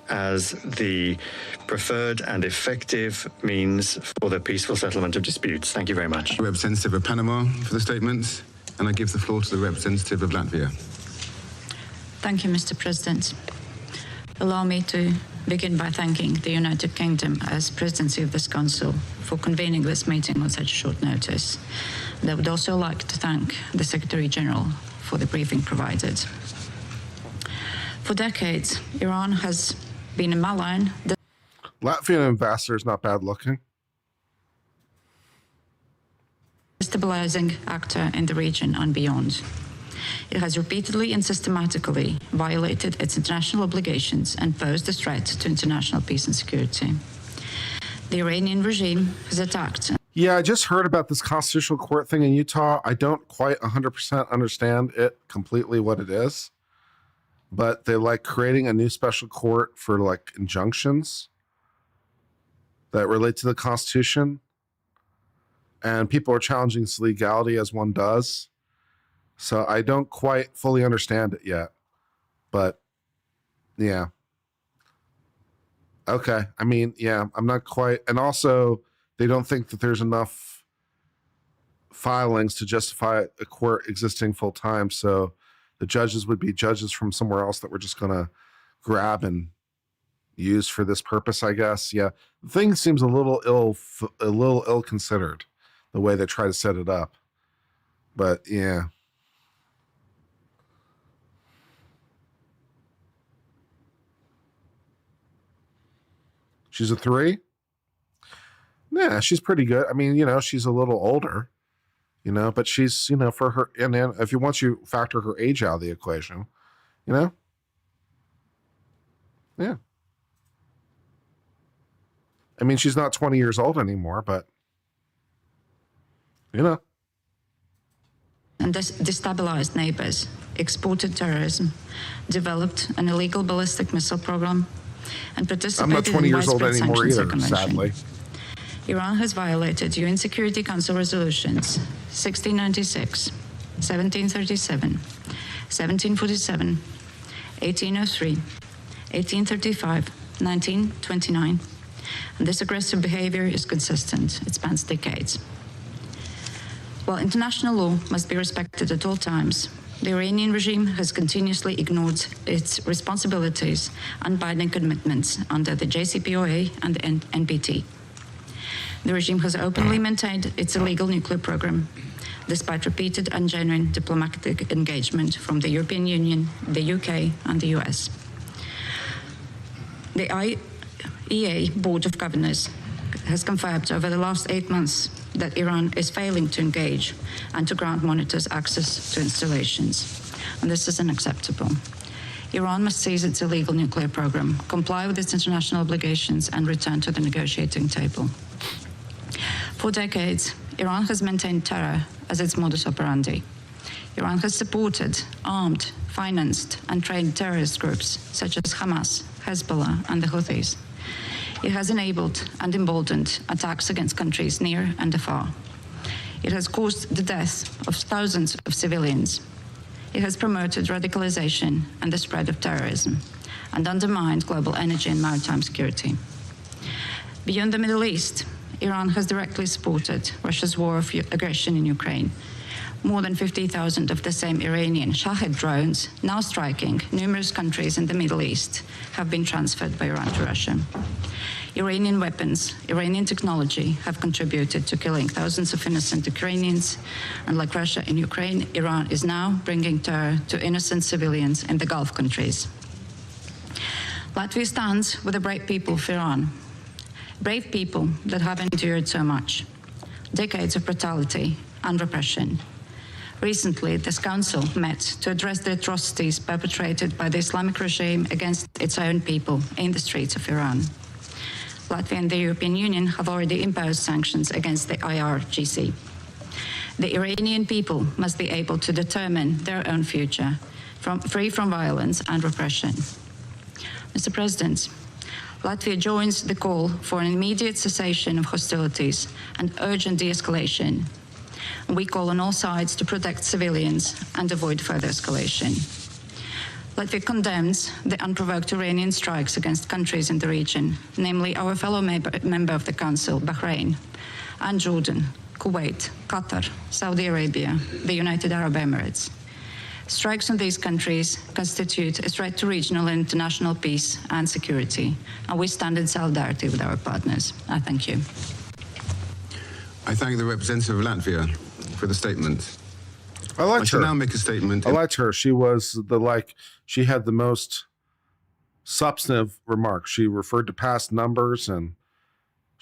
as the preferred and effective means for the peaceful settlement of disputes. Thank you very much. Representative of Panama for the statements, and I give the floor to the representative of Latvia. Thank you, Mr. President. Allow me to begin by thanking the United Kingdom as presidency of this Council for convening this meeting on such short notice. And I would also like to thank the Secretary General for the briefing provided. For decades, Iran has been a malign. Latvian ambassador is not bad looking. Destabilizing actor in the region and beyond. It has repeatedly and systematically violated its international obligations and posed a threat to international peace and security. The Iranian regime has attacked. Yeah, I just heard about this constitutional court thing in Utah. I don't quite 100% understand it completely what it is, but they're like creating a new special court for like injunctions that relate to the Constitution. And people are challenging its legality as one does. So I don't quite fully understand it yet, but yeah. Okay. I mean, yeah, I'm not quite. And also they don't think that there's enough filings to justify a court existing full time. So the judges would be judges from somewhere else that we're just going to grab and use for this purpose, I guess. Yeah, the thing seems a little ill considered, the way they try to set it up. But yeah. She's a 3? Yeah, she's pretty good. I mean, she's a little older, but she's, for her, and then once you factor her age out of the equation, yeah. I mean, she's not 20 years old anymore, but, And destabilized neighbors, exported terrorism, developed an illegal ballistic missile program, and participated I'm not 20 years old anymore either, sadly. Iran has violated UN Security Council resolutions 1696, 1737, 1747, 1803, 1835, 1929. And this aggressive behavior is consistent. It spans decades. While international law must be respected at all times, the Iranian regime has continuously ignored its responsibilities and binding commitments under the JCPOA and the NPT. The regime has openly maintained its illegal nuclear program, despite repeated and genuine diplomatic engagement from the European Union, the UK, and the US. The IAEA Board of Governors has confirmed over the last 8 months that Iran is failing to engage and to grant monitors access to installations. And this is unacceptable. Iran must cease its illegal nuclear program, comply with its international obligations, and return to the negotiating table. For decades, Iran has maintained terror as its modus operandi. Iran has supported, armed, financed, and trained terrorist groups such as Hamas, Hezbollah, and the Houthis. It has enabled and emboldened attacks against countries near and afar. It has caused the death of thousands of civilians. It has promoted radicalization and the spread of terrorism, and undermined global energy and maritime security. Beyond the Middle East, Iran has directly supported Russia's war of aggression in Ukraine. More than 50,000 of the same Iranian Shahed drones, now striking numerous countries in the Middle East, have been transferred by Iran to Russia. Iranian weapons, Iranian technology have contributed to killing thousands of innocent Ukrainians. And like Russia in Ukraine, Iran is now bringing terror to innocent civilians in the Gulf countries. Latvia stands with the brave people of Iran. Brave people that have endured so much. Decades of brutality and repression. Recently, this council met to address the atrocities perpetrated by the Islamic regime against its own people in the streets of Iran. Latvia and the European Union have already imposed sanctions against the IRGC. The Iranian people must be able to determine their own future, free from violence and repression. Mr. President, Latvia joins the call for an immediate cessation of hostilities and urgent de-escalation. We call on all sides to protect civilians and avoid further escalation. Latvia condemns the unprovoked Iranian strikes against countries in the region, namely our fellow member of the Council, Bahrain, and Jordan, Kuwait, Qatar, Saudi Arabia, the United Arab Emirates. Strikes on these countries constitute a threat to regional and international peace and security, and we stand in solidarity with our partners. I thank you. I thank the representative of Latvia for the statement. I liked her. I shall now make a statement. I liked her. She was she had the most substantive remarks. She referred to past numbers, and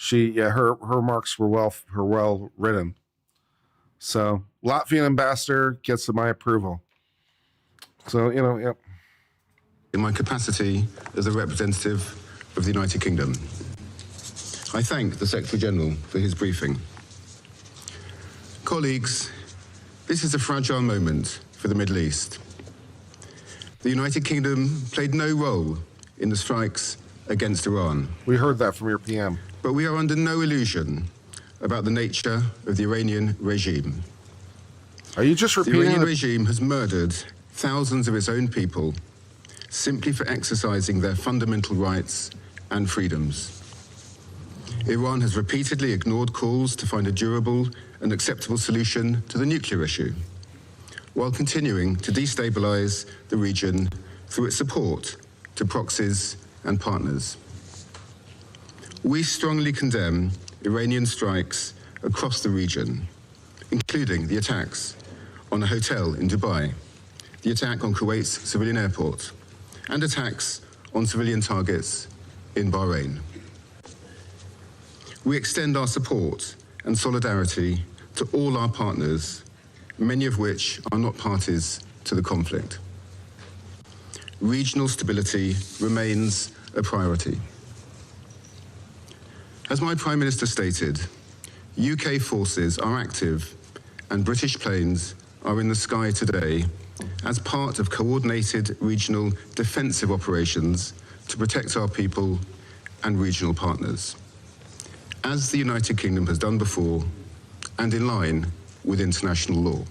her remarks were well written. So Latvian ambassador gets my approval. So, yep. In my capacity as a representative of the United Kingdom, I thank the Secretary General for his briefing. Colleagues, this is a fragile moment for the Middle East. The United Kingdom played no role in the strikes against Iran. We heard that from your PM. But we are under no illusion about the nature of the Iranian regime. Are you just repeating? The Iranian regime has murdered thousands of its own people simply for exercising their fundamental rights and freedoms. Iran has repeatedly ignored calls to find a durable and acceptable solution to the nuclear issue, while continuing to destabilize the region through its support to proxies and partners. We strongly condemn Iranian strikes across the region, including the attacks on a hotel in Dubai, the attack on Kuwait's civilian airport, and attacks on civilian targets in Bahrain. We extend our support and solidarity to all our partners, many of which are not parties to the conflict. Regional stability remains a priority. As my Prime Minister stated, UK forces are active and British planes are in the sky today as part of coordinated regional defensive operations to protect our people and regional partners, as the United Kingdom has done before and in line with international law.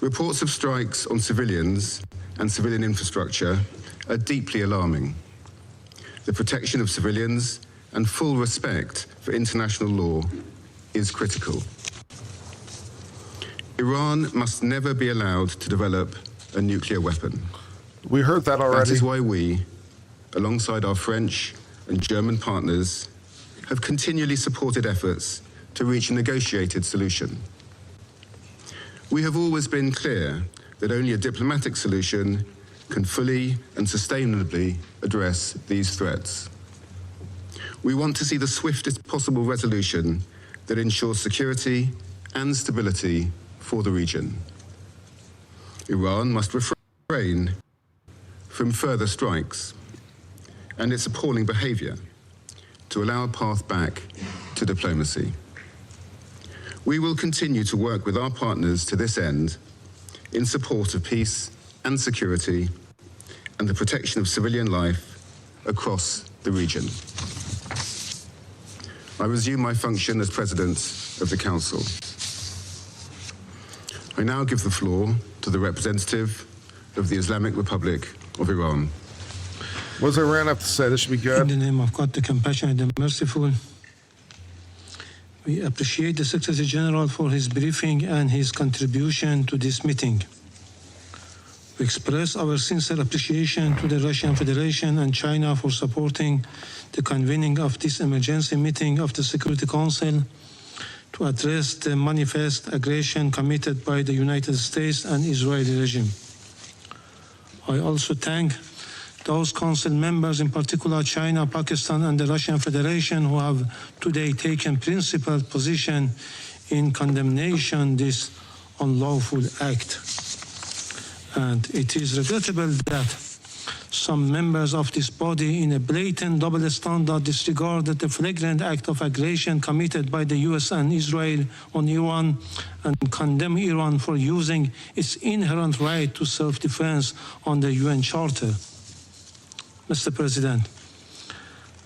Reports of strikes on civilians and civilian infrastructure are deeply alarming. The protection of civilians and full respect for international law is critical. Iran must never be allowed to develop a nuclear weapon. We heard that already. That is why we, alongside our French and German partners, have continually supported efforts to reach a negotiated solution. We have always been clear that only a diplomatic solution can fully and sustainably address these threats. We want to see the swiftest possible resolution that ensures security and stability for the region. Iran must refrain from further strikes and its appalling behavior to allow a path back to diplomacy. We will continue to work with our partners to this end in support of peace and security and the protection of civilian life across the region. I resume my function as President of the Council. I now give the floor to the representative of the Islamic Republic of Iran. What does Iran have to say? This should be good. In the name of God, the compassionate and merciful, we appreciate the Secretary General for his briefing and his contribution to this meeting. We express our sincere appreciation to the Russian Federation and China for supporting the convening of this emergency meeting of the Security Council to address the manifest aggression committed by the United States and Israeli regime. I also thank those council members, in particular China, Pakistan, and the Russian Federation, who have today taken principled position in condemnation this unlawful act. And it is regrettable that some members of this body, in a blatant double standard, disregarded the flagrant act of aggression committed by the US and Israel on Iran and condemn Iran for using its inherent right to self-defense on the UN Charter. Mr. President,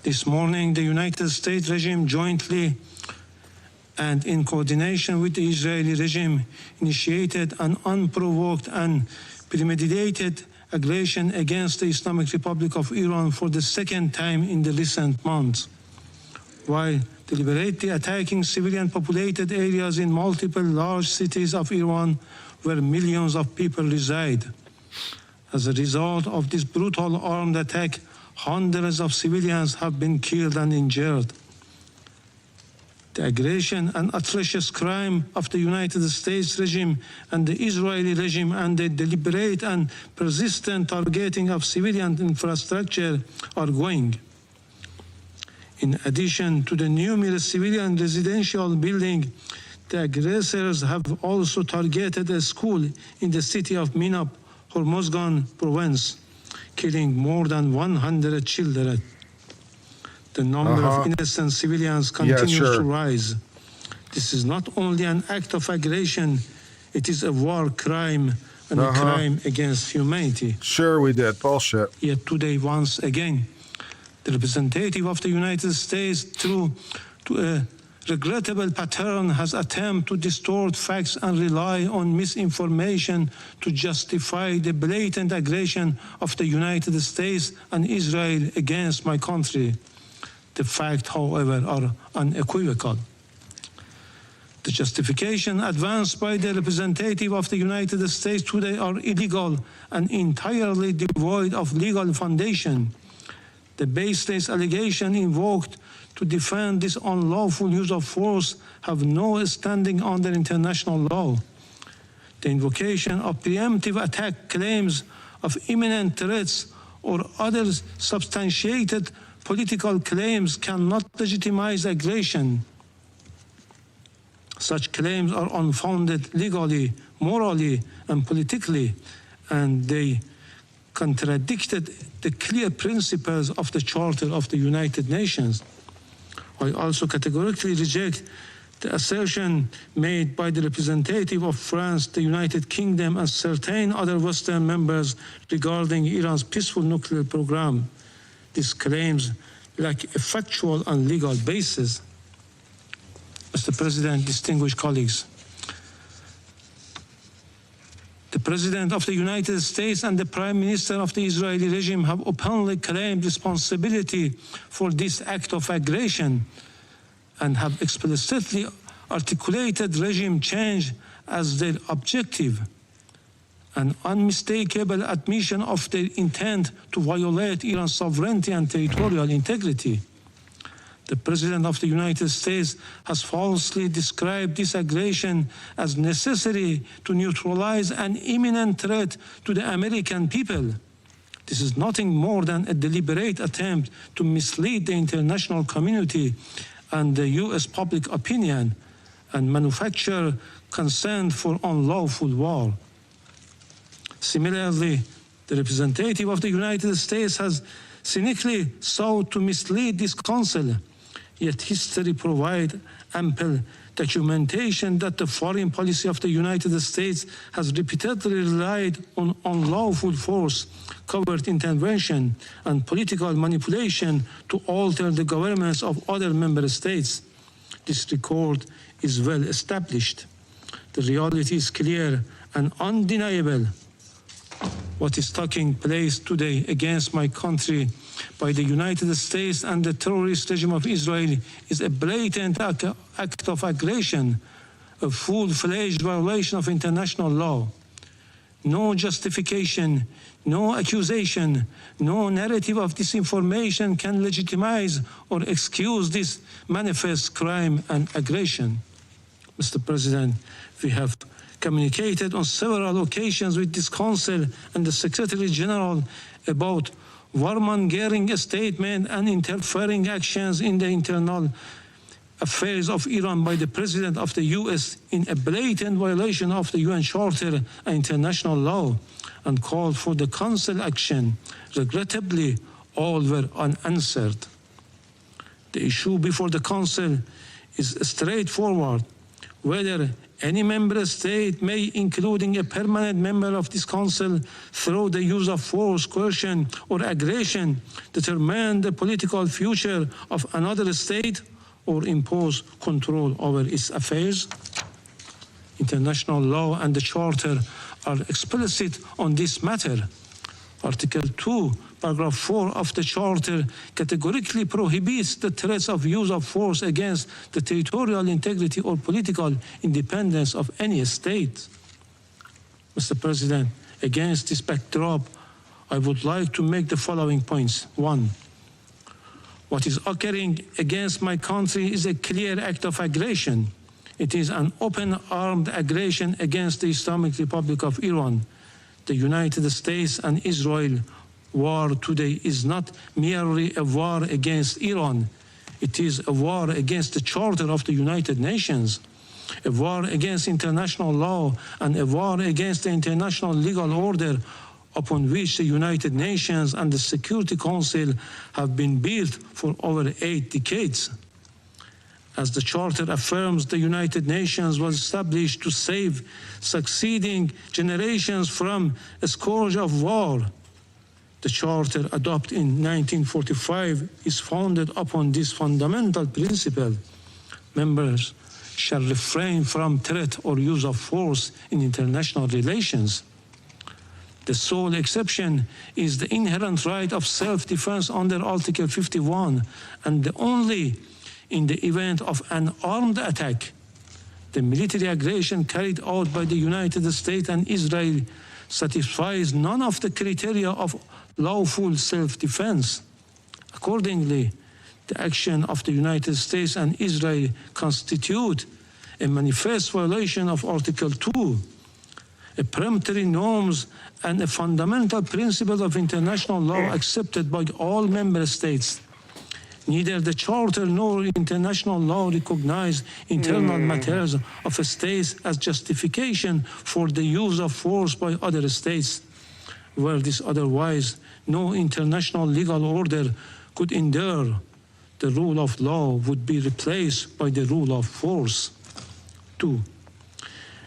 this morning the United States regime jointly and in coordination with the Israeli regime initiated an unprovoked and premeditated aggression against the Islamic Republic of Iran for the second time in the recent months, while deliberately attacking civilian populated areas in multiple large cities of Iran where millions of people reside. As a result of this brutal armed attack, hundreds of civilians have been killed and injured. The aggression and atrocious crime of the United States regime and the Israeli regime and the deliberate and persistent targeting of civilian infrastructure are going. In addition to the numerous civilian residential buildings, the aggressors have also targeted a school in the city of Minab, Hormozgan province, killing more than 100 children. The number of innocent civilians continues to rise. This is not only an act of aggression, it is a war crime and a crime against humanity. Sure, we did. Bullshit. Yet today, once again, the representative of the United States, through a regrettable pattern, has attempted to distort facts and rely on misinformation to justify the blatant aggression of the United States and Israel against my country. The facts, however, are unequivocal. The justification advanced by the representative of the United States today are illegal and entirely devoid of legal foundation. The baseless allegation invoked to defend this unlawful use of force have no standing under international law. The invocation of preemptive attack claims of imminent threats or other substantiated political claims cannot legitimize aggression. Such claims are unfounded legally, morally, and politically, and they contradicted the clear principles of the Charter of the United Nations. I also categorically reject the assertion made by the representative of France, the United Kingdom, and certain other Western members regarding Iran's peaceful nuclear program. These claims lack a factual and legal basis. Mr. President, distinguished colleagues, the President of the United States and the Prime Minister of the Israeli regime have openly claimed responsibility for this act of aggression and have explicitly articulated regime change as their objective, an unmistakable admission of their intent to violate Iran's sovereignty and territorial integrity. The President of the United States has falsely described this aggression as necessary to neutralize an imminent threat to the American people. This is nothing more than a deliberate attempt to mislead the international community and the U.S. public opinion and manufacture consent for unlawful war. Similarly, the representative of the United States has cynically sought to mislead this Council. Yet history provides ample documentation that the foreign policy of the United States has repeatedly relied on unlawful force, covert intervention, and political manipulation to alter the governments of other member states. This record is well established. The reality is clear and undeniable. What is taking place today against my country by the United States and the terrorist regime of Israel is a blatant act of aggression, a full-fledged violation of international law. No justification, no accusation, no narrative of disinformation can legitimize or excuse this manifest crime and aggression. Mr. President, we have communicated on several occasions with this Council and the Secretary General about warmongering statement and interfering actions in the internal affairs of Iran by the President of the U.S. in a blatant violation of the UN Charter and international law, and called for the Council action. Regrettably, all were unanswered. The issue before the Council is straightforward: whether any member state may, including a permanent member of this Council, through the use of force, coercion, or aggression, determine the political future of another state or impose control over its affairs. International law and the Charter are explicit on this matter. Article 2, Paragraph 4 of the Charter categorically prohibits the threats of use of force against the territorial integrity or political independence of any state. Mr. President, against this backdrop, I would like to make the following points. 1. What is occurring against my country is a clear act of aggression. It is an open armed aggression against the Islamic Republic of Iran. The United States and Israel war today is not merely a war against Iran. It is a war against the Charter of the United Nations, a war against international law, and a war against the international legal order upon which the United Nations and the Security Council have been built for over 8 decades. As the Charter affirms, the United Nations was established to save succeeding generations from a scourge of war. The Charter, adopted in 1945, is founded upon this fundamental principle. Members shall refrain from threat or use of force in international relations. The sole exception is the inherent right of self-defense under Article 51, and only in the event of an armed attack The military aggression carried out by the United States and Israel satisfies none of the criteria of lawful self-defense. Accordingly, the action of the United States and Israel constitute a manifest violation of Article 2, a peremptory norms and a fundamental principle of international law accepted by all member states. Neither the Charter nor international law recognize internal matters of states as justification for the use of force by other states. Were this otherwise, no international legal order could endure. The rule of law would be replaced by the rule of force. 2.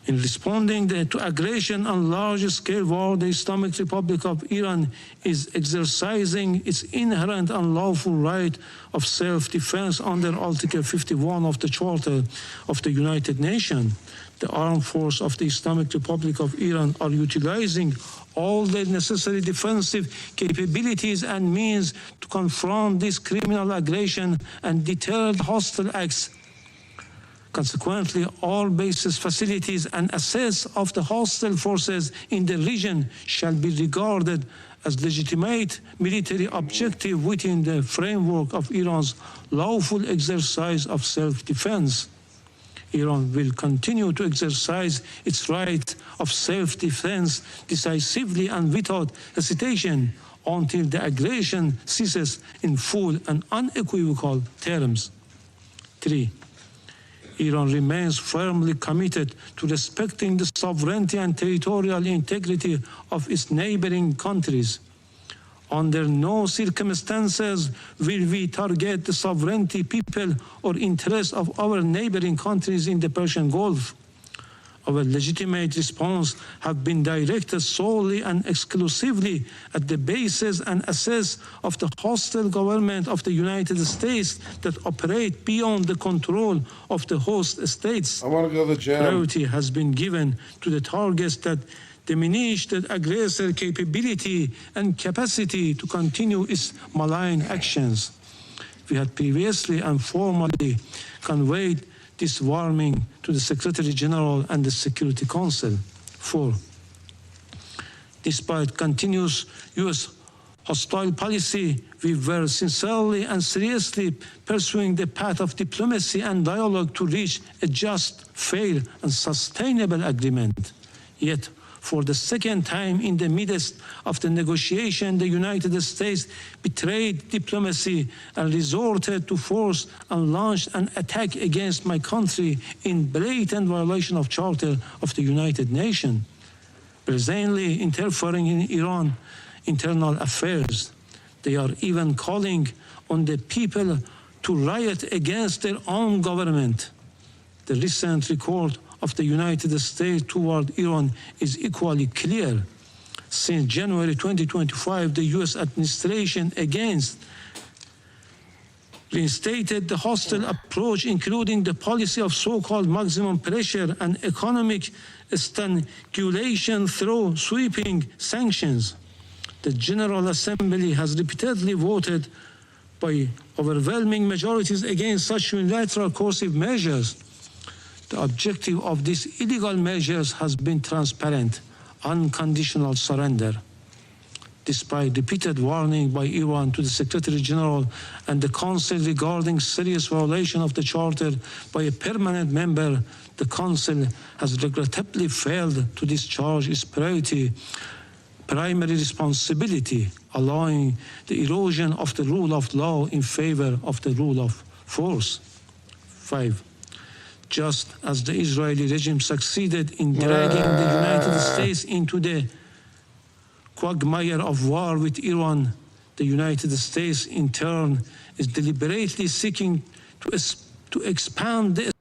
In responding to aggression on large-scale war, the Islamic Republic of Iran is exercising its inherent unlawful right of self-defense under Article 51 of the Charter of the United Nations. The armed forces of the Islamic Republic of Iran are utilizing all the necessary defensive capabilities and means to confront this criminal aggression and deter hostile acts. Consequently, all bases, facilities, and assets of the hostile forces in the region shall be regarded as legitimate military objective within the framework of Iran's lawful exercise of self-defense. Iran will continue to exercise its right of self-defense decisively and without hesitation until the aggression ceases in full and unequivocal terms. 3. Iran remains firmly committed to respecting the sovereignty and territorial integrity of its neighboring countries. Under no circumstances will we target the sovereignty, people, or interests of our neighboring countries in the Persian Gulf. Our legitimate response have been directed solely and exclusively at the bases and assets of the hostile government of the United States that operate beyond the control of the host states. I want to go to the gym. Priority has been given to the targets that diminish the aggressor capability and capacity to continue its malign actions. We had previously and formally conveyed this warning to the Secretary General and the Security Council. 4. Despite continuous U.S. hostile policy, we were sincerely and seriously pursuing the path of diplomacy and dialogue to reach a just, fair, and sustainable agreement. Yet, for the second time in the midst of the negotiation, the United States betrayed diplomacy and resorted to force and launched an attack against my country in blatant violation of Charter of the United Nations, presently interfering in Iran's internal affairs. They are even calling on the people to riot against their own government. The recent record of the United States toward Iran is equally clear. Since January 2025, the U.S. administration reinstated the hostile approach, including the policy of so-called maximum pressure and economic strangulation through sweeping sanctions. The General Assembly has repeatedly voted by overwhelming majorities against such unilateral coercive measures. The objective of these illegal measures has been transparent, unconditional surrender. Despite repeated warning by Iran to the Secretary General and the Council regarding serious violation of the Charter by a permanent member, the Council has regrettably failed to discharge its primary responsibility, allowing the erosion of the rule of law in favor of the rule of force. 5. Just as the Israeli regime succeeded in dragging the United States into the quagmire of war with Iran, the United States in turn is deliberately seeking to expand the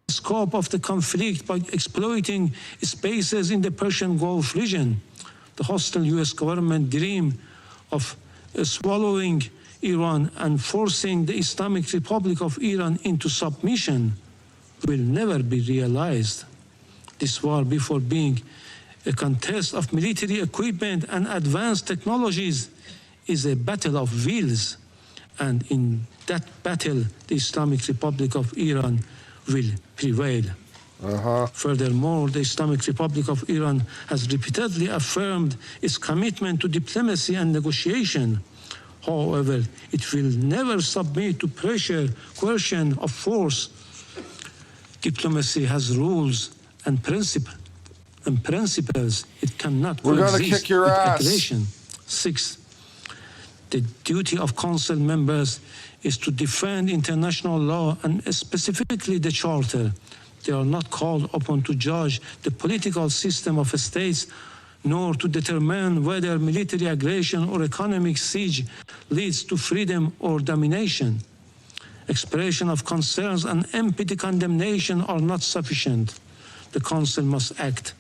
scope of the conflict by exploiting spaces in the Persian Gulf region. The hostile U.S. government dream of swallowing Iran and forcing the Islamic Republic of Iran into submission will never be realized. This war, before being a contest of military equipment and advanced technologies, is a battle of wills. And in that battle, the Islamic Republic of Iran will prevail. Furthermore, the Islamic Republic of Iran has repeatedly affirmed its commitment to diplomacy and negotiation. However, it will never submit to pressure, coercion, or force. Diplomacy has rules and principles. It cannot coexist with aggression. 6. The duty of Council members is to defend international law and specifically the Charter. They are not called upon to judge the political system of states, nor to determine whether military aggression or economic siege leads to freedom or domination. Expression of concerns and empty condemnation are not sufficient. The Council must act.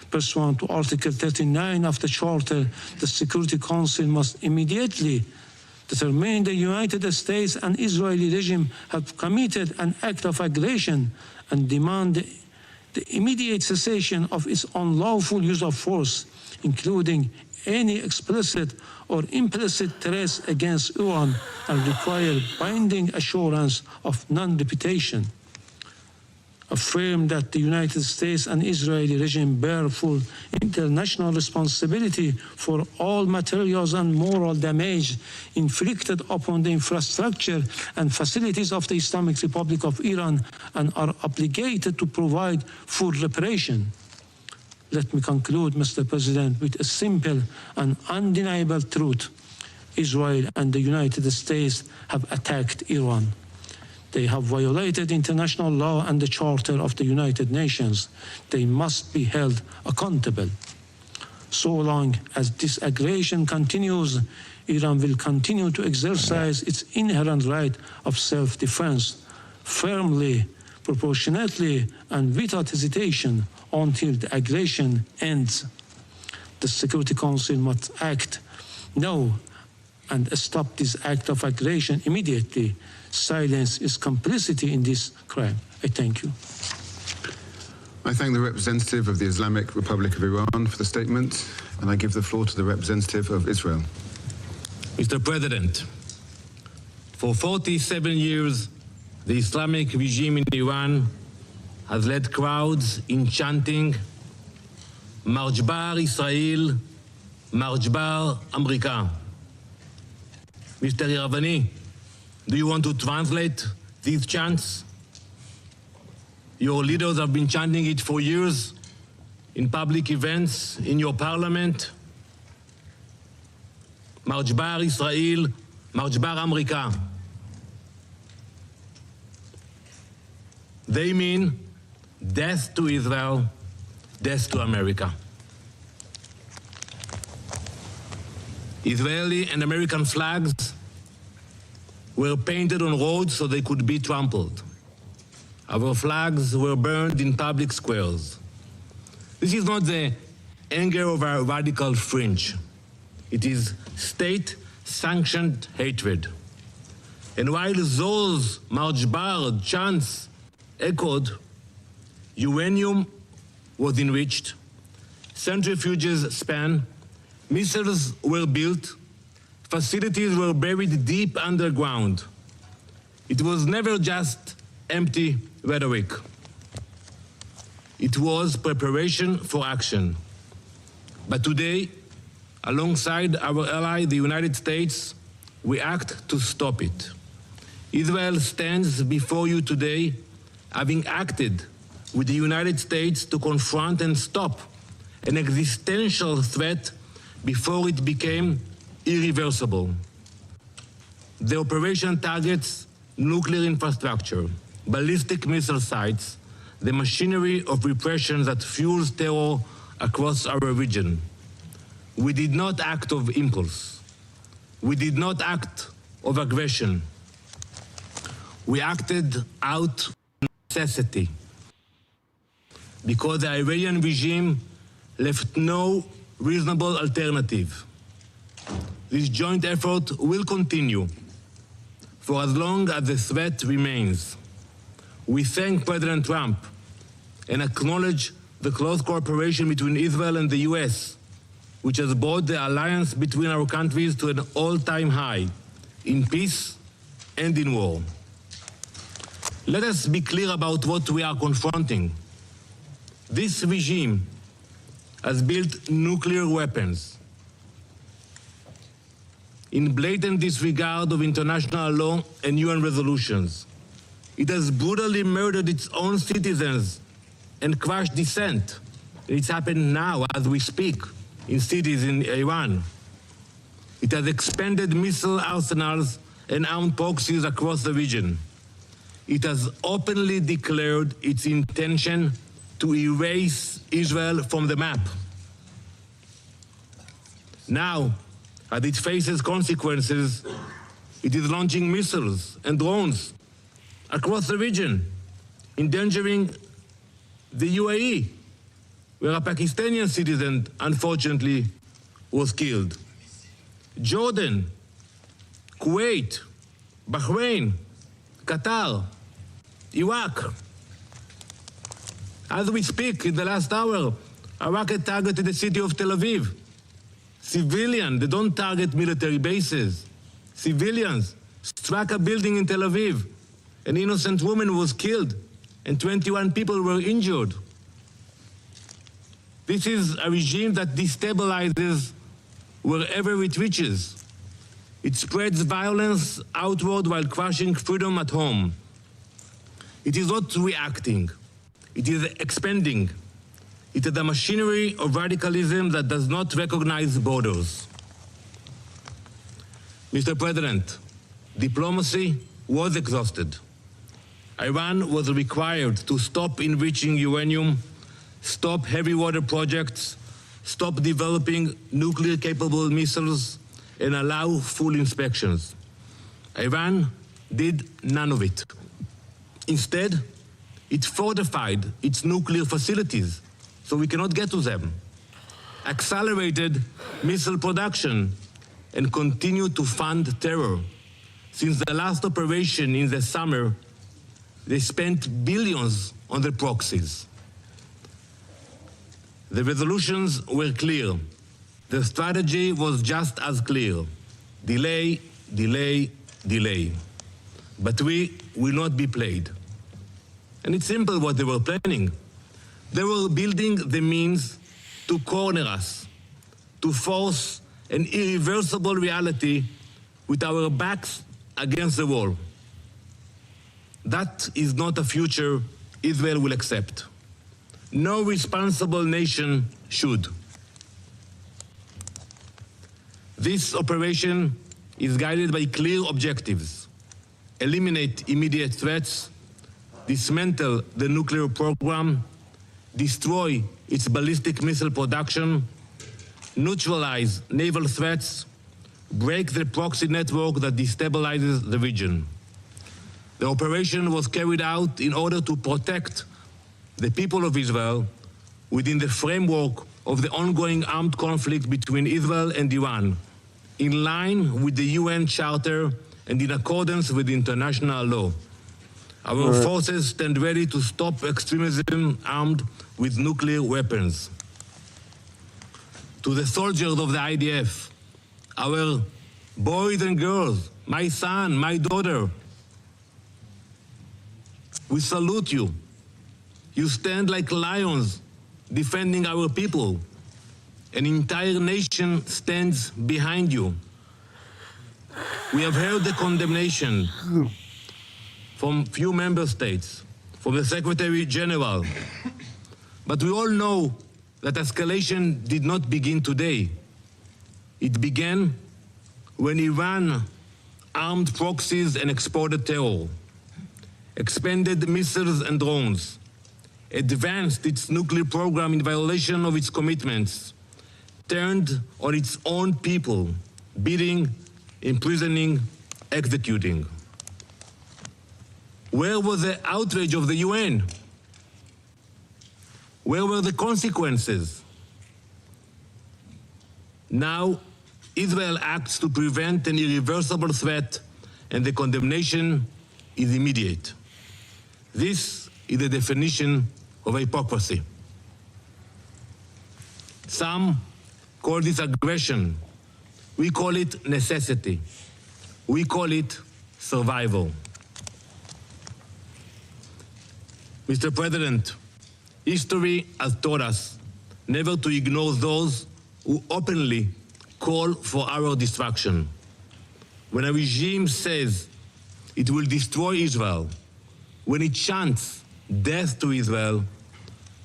Pursuant to Article 39 of the Charter, the Security Council must immediately determine the United States and Israeli regime have committed an act of aggression and demand the immediate cessation of its unlawful use of force, including any explicit or implicit threats against Iran, and require binding assurance of non-repetition. Affirm that the United States and Israeli regime bear full international responsibility for all materials and moral damage inflicted upon the infrastructure and facilities of the Islamic Republic of Iran and are obligated to provide full reparation. Let me conclude, Mr. President, with a simple and undeniable truth. Israel and the United States have attacked Iran. They have violated international law and the Charter of the United Nations. They must be held accountable. So long as this aggression continues, Iran will continue to exercise its inherent right of self-defense firmly, proportionately, and without hesitation until the aggression ends. The Security Council must act now and stop this act of aggression immediately. Silence is complicity in this crime. I thank you. I thank the representative of the Islamic Republic of Iran for the statement, and I give the floor to the representative of Israel. Mr. President, for 47 years, the Islamic regime in Iran has led crowds in chanting March Bar Israel, March Bar America. Mr. Iravani, do you want to translate these chants? Your leaders have been chanting it for years in public events, in your parliament. March Bar Israel, March Bar America. They mean death to Israel, death to America. Israeli and American flags were painted on roads so they could be trampled. Our flags were burned in public squares. This is not the anger of our radical fringe. It is state-sanctioned hatred. And while those March Bar chants echoed, uranium was enriched, centrifuges span, missiles were built, facilities were buried deep underground. It was never just empty rhetoric. It was preparation for action. But today, alongside our ally, the United States, we act to stop it. Israel stands before you today, having acted with the United States to confront and stop an existential threat before it became irreversible. The operation targets nuclear infrastructure, ballistic missile sites, the machinery of repression that fuels terror across our region. We did not act of impulse. We did not act of aggression. We acted out of necessity because the Iranian regime left no reasonable alternative. This joint effort will continue for as long as the threat remains. We thank President Trump and acknowledge the close cooperation between Israel and the US, which has brought the alliance between our countries to an all-time high in peace and in war. Let us be clear about what we are confronting. This regime has built nuclear weapons in blatant disregard of international law and UN resolutions. It has brutally murdered its own citizens and crushed dissent. It's happened now as we speak in cities in Iran. It has expanded missile arsenals and armed proxies across the region. It has openly declared its intention to erase Israel from the map. Now, as it faces consequences, it is launching missiles and drones across the region, endangering the UAE, where a Pakistani citizen, unfortunately, was killed. Jordan, Kuwait, Bahrain, Qatar, Iraq. As we speak, in the last hour, a rocket targeted the city of Tel Aviv. Civilians, they don't target military bases. Civilians struck a building in Tel Aviv. An innocent woman was killed and 21 people were injured. This is a regime that destabilizes wherever it reaches. It spreads violence outward while crushing freedom at home. It is not reacting, it is expanding. It is a machinery of radicalism that does not recognize borders. Mr. President, diplomacy was exhausted. Iran was required to stop enriching uranium, stop heavy water projects, stop developing nuclear-capable missiles, and allow full inspections. Iran did none of it. Instead, it fortified its nuclear facilities so we cannot get to them, accelerated missile production, and continued to fund terror. Since the last operation in the summer, they spent billions on the proxies. The resolutions were clear. The strategy was just as clear. Delay, delay, delay. But we will not be played. And it's simple what they were planning. They were building the means to corner us, to force an irreversible reality with our backs against the wall. That is not a future Israel will accept. No responsible nation should. This operation is guided by clear objectives: eliminate immediate threats, dismantle the nuclear program, destroy its ballistic missile production, neutralize naval threats, break the proxy network that destabilizes the region. The operation was carried out in order to protect the people of Israel within the framework of the ongoing armed conflict between Israel and Iran, in line with the UN Charter and in accordance with international law. Our forces stand ready to stop extremism armed with nuclear weapons. To the soldiers of the IDF, our boys and girls, my son, my daughter, we salute you. You stand like lions defending our people. An entire nation stands behind you. We have heard the condemnation from few member states, from the Secretary General. But we all know that escalation did not begin today. It began when Iran armed proxies and exported terror, expanded missiles and drones, advanced its nuclear program in violation of its commitments, turned on its own people, beating, imprisoning, executing. Where was the outrage of the UN? Where were the consequences? Now, Israel acts to prevent an irreversible threat, and the condemnation is immediate. This is the definition of hypocrisy. Some call this aggression. We call it necessity. We call it survival. Mr. President, history has taught us never to ignore those who openly call for our destruction. When a regime says it will destroy Israel, when it chants death to Israel,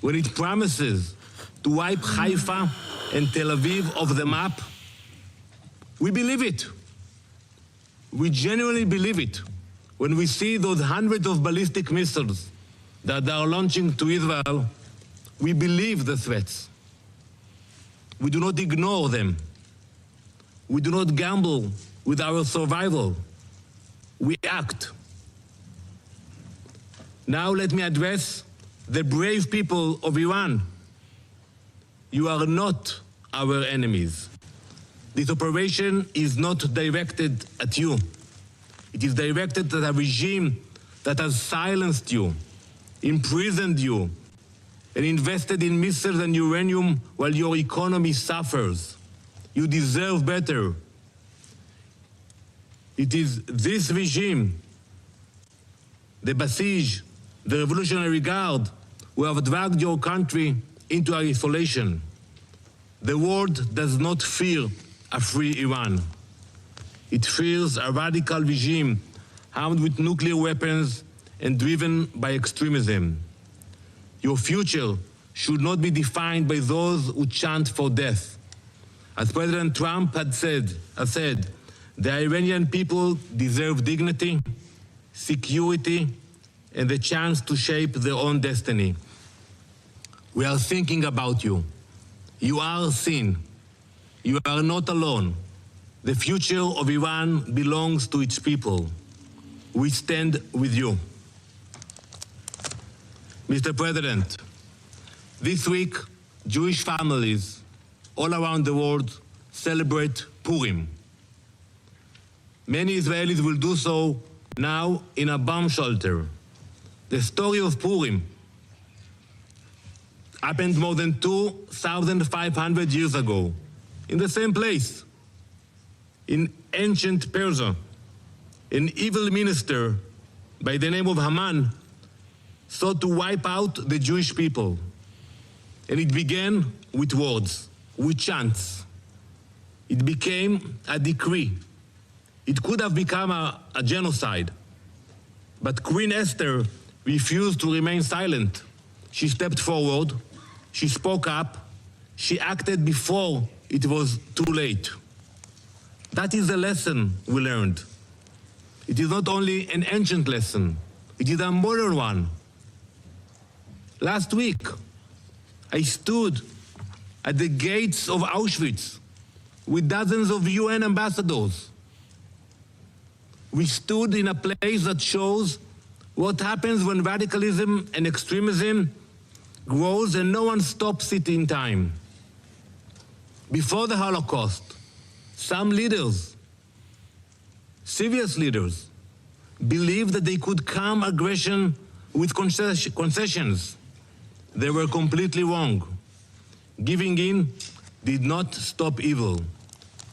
when it promises to wipe Haifa and Tel Aviv off the map, we believe it. We genuinely believe it when we see those hundreds of ballistic missiles that they are launching to Israel. We believe the threats. We do not ignore them. We do not gamble with our survival. We act. Now let me address the brave people of Iran. You are not our enemies. This operation is not directed at you. It is directed at a regime that has silenced you, imprisoned you, and invested in missiles and uranium while your economy suffers. You deserve better. It is this regime, the Basij, the Revolutionary Guard, who have dragged your country into isolation. The world does not fear a free Iran. It fears a radical regime armed with nuclear weapons and driven by extremism. Your future should not be defined by those who chant for death. As President Trump has said, the Iranian people deserve dignity, security, and the chance to shape their own destiny. We are thinking about you. You are seen. You are not alone. The future of Iran belongs to its people. We stand with you. Mr. President, this week, Jewish families all around the world celebrate Purim. Many Israelis will do so now in a bomb shelter. The story of Purim happened more than 2,500 years ago, in the same place. In ancient Persia, an evil minister by the name of Haman sought to wipe out the Jewish people. And it began with words, with chants. It became a decree. It could have become a genocide. But Queen Esther refused to remain silent. She stepped forward, she spoke up, she acted before it was too late. That is the lesson we learned. It is not only an ancient lesson, it is a modern one. Last week, I stood at the gates of Auschwitz with dozens of UN ambassadors. We stood in a place that shows what happens when radicalism and extremism grows and no one stops it in time. Before the Holocaust, some leaders, serious leaders, believed that they could calm aggression with concessions. They were completely wrong. Giving in did not stop evil.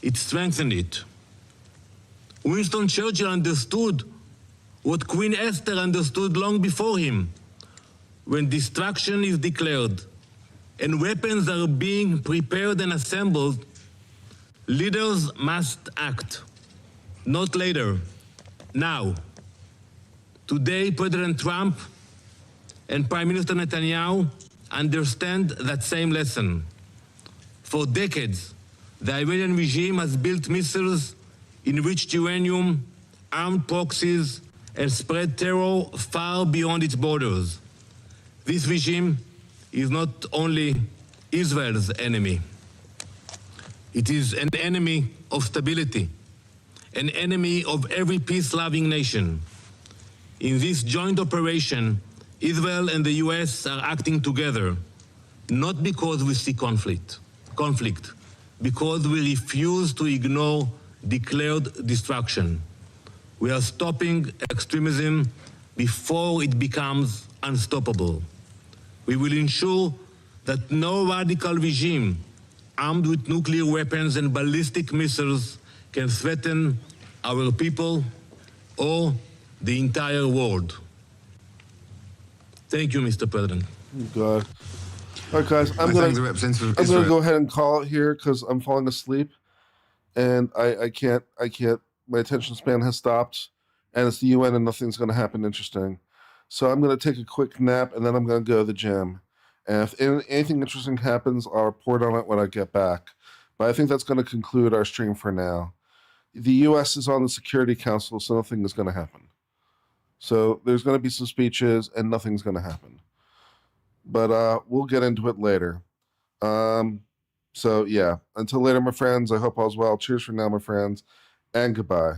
It strengthened it. Winston Churchill understood what Queen Esther understood long before him. When destruction is declared and weapons are being prepared and assembled, leaders must act. Not later, now. Today, President Trump and Prime Minister Netanyahu understand that same lesson. For decades, the Iranian regime has built missiles, enriched uranium, armed proxies, and spread terror far beyond its borders. This regime is not only Israel's enemy. It is an enemy of stability, an enemy of every peace-loving nation. In this joint operation, Israel and the US are acting together, not because we see conflict, because we refuse to ignore declared destruction. We are stopping extremism before it becomes unstoppable. We will ensure that no radical regime armed with nuclear weapons and ballistic missiles can threaten our people or the entire world. Thank you, Mr. President. God. All right, guys, I'm gonna go ahead and call it here because I'm falling asleep, and I can't. My attention span has stopped, and it's the UN, and nothing's gonna happen interesting. So I'm gonna take a quick nap, and then I'm gonna go to the gym. And if anything interesting happens, I'll report on it when I get back. But I think that's gonna conclude our stream for now. The U.S. is on the Security Council, so nothing is gonna happen. So there's gonna be some speeches, and nothing's gonna happen. But we'll get into it later. So yeah, until later, my friends, I hope all's well. Cheers for now, my friends, and goodbye.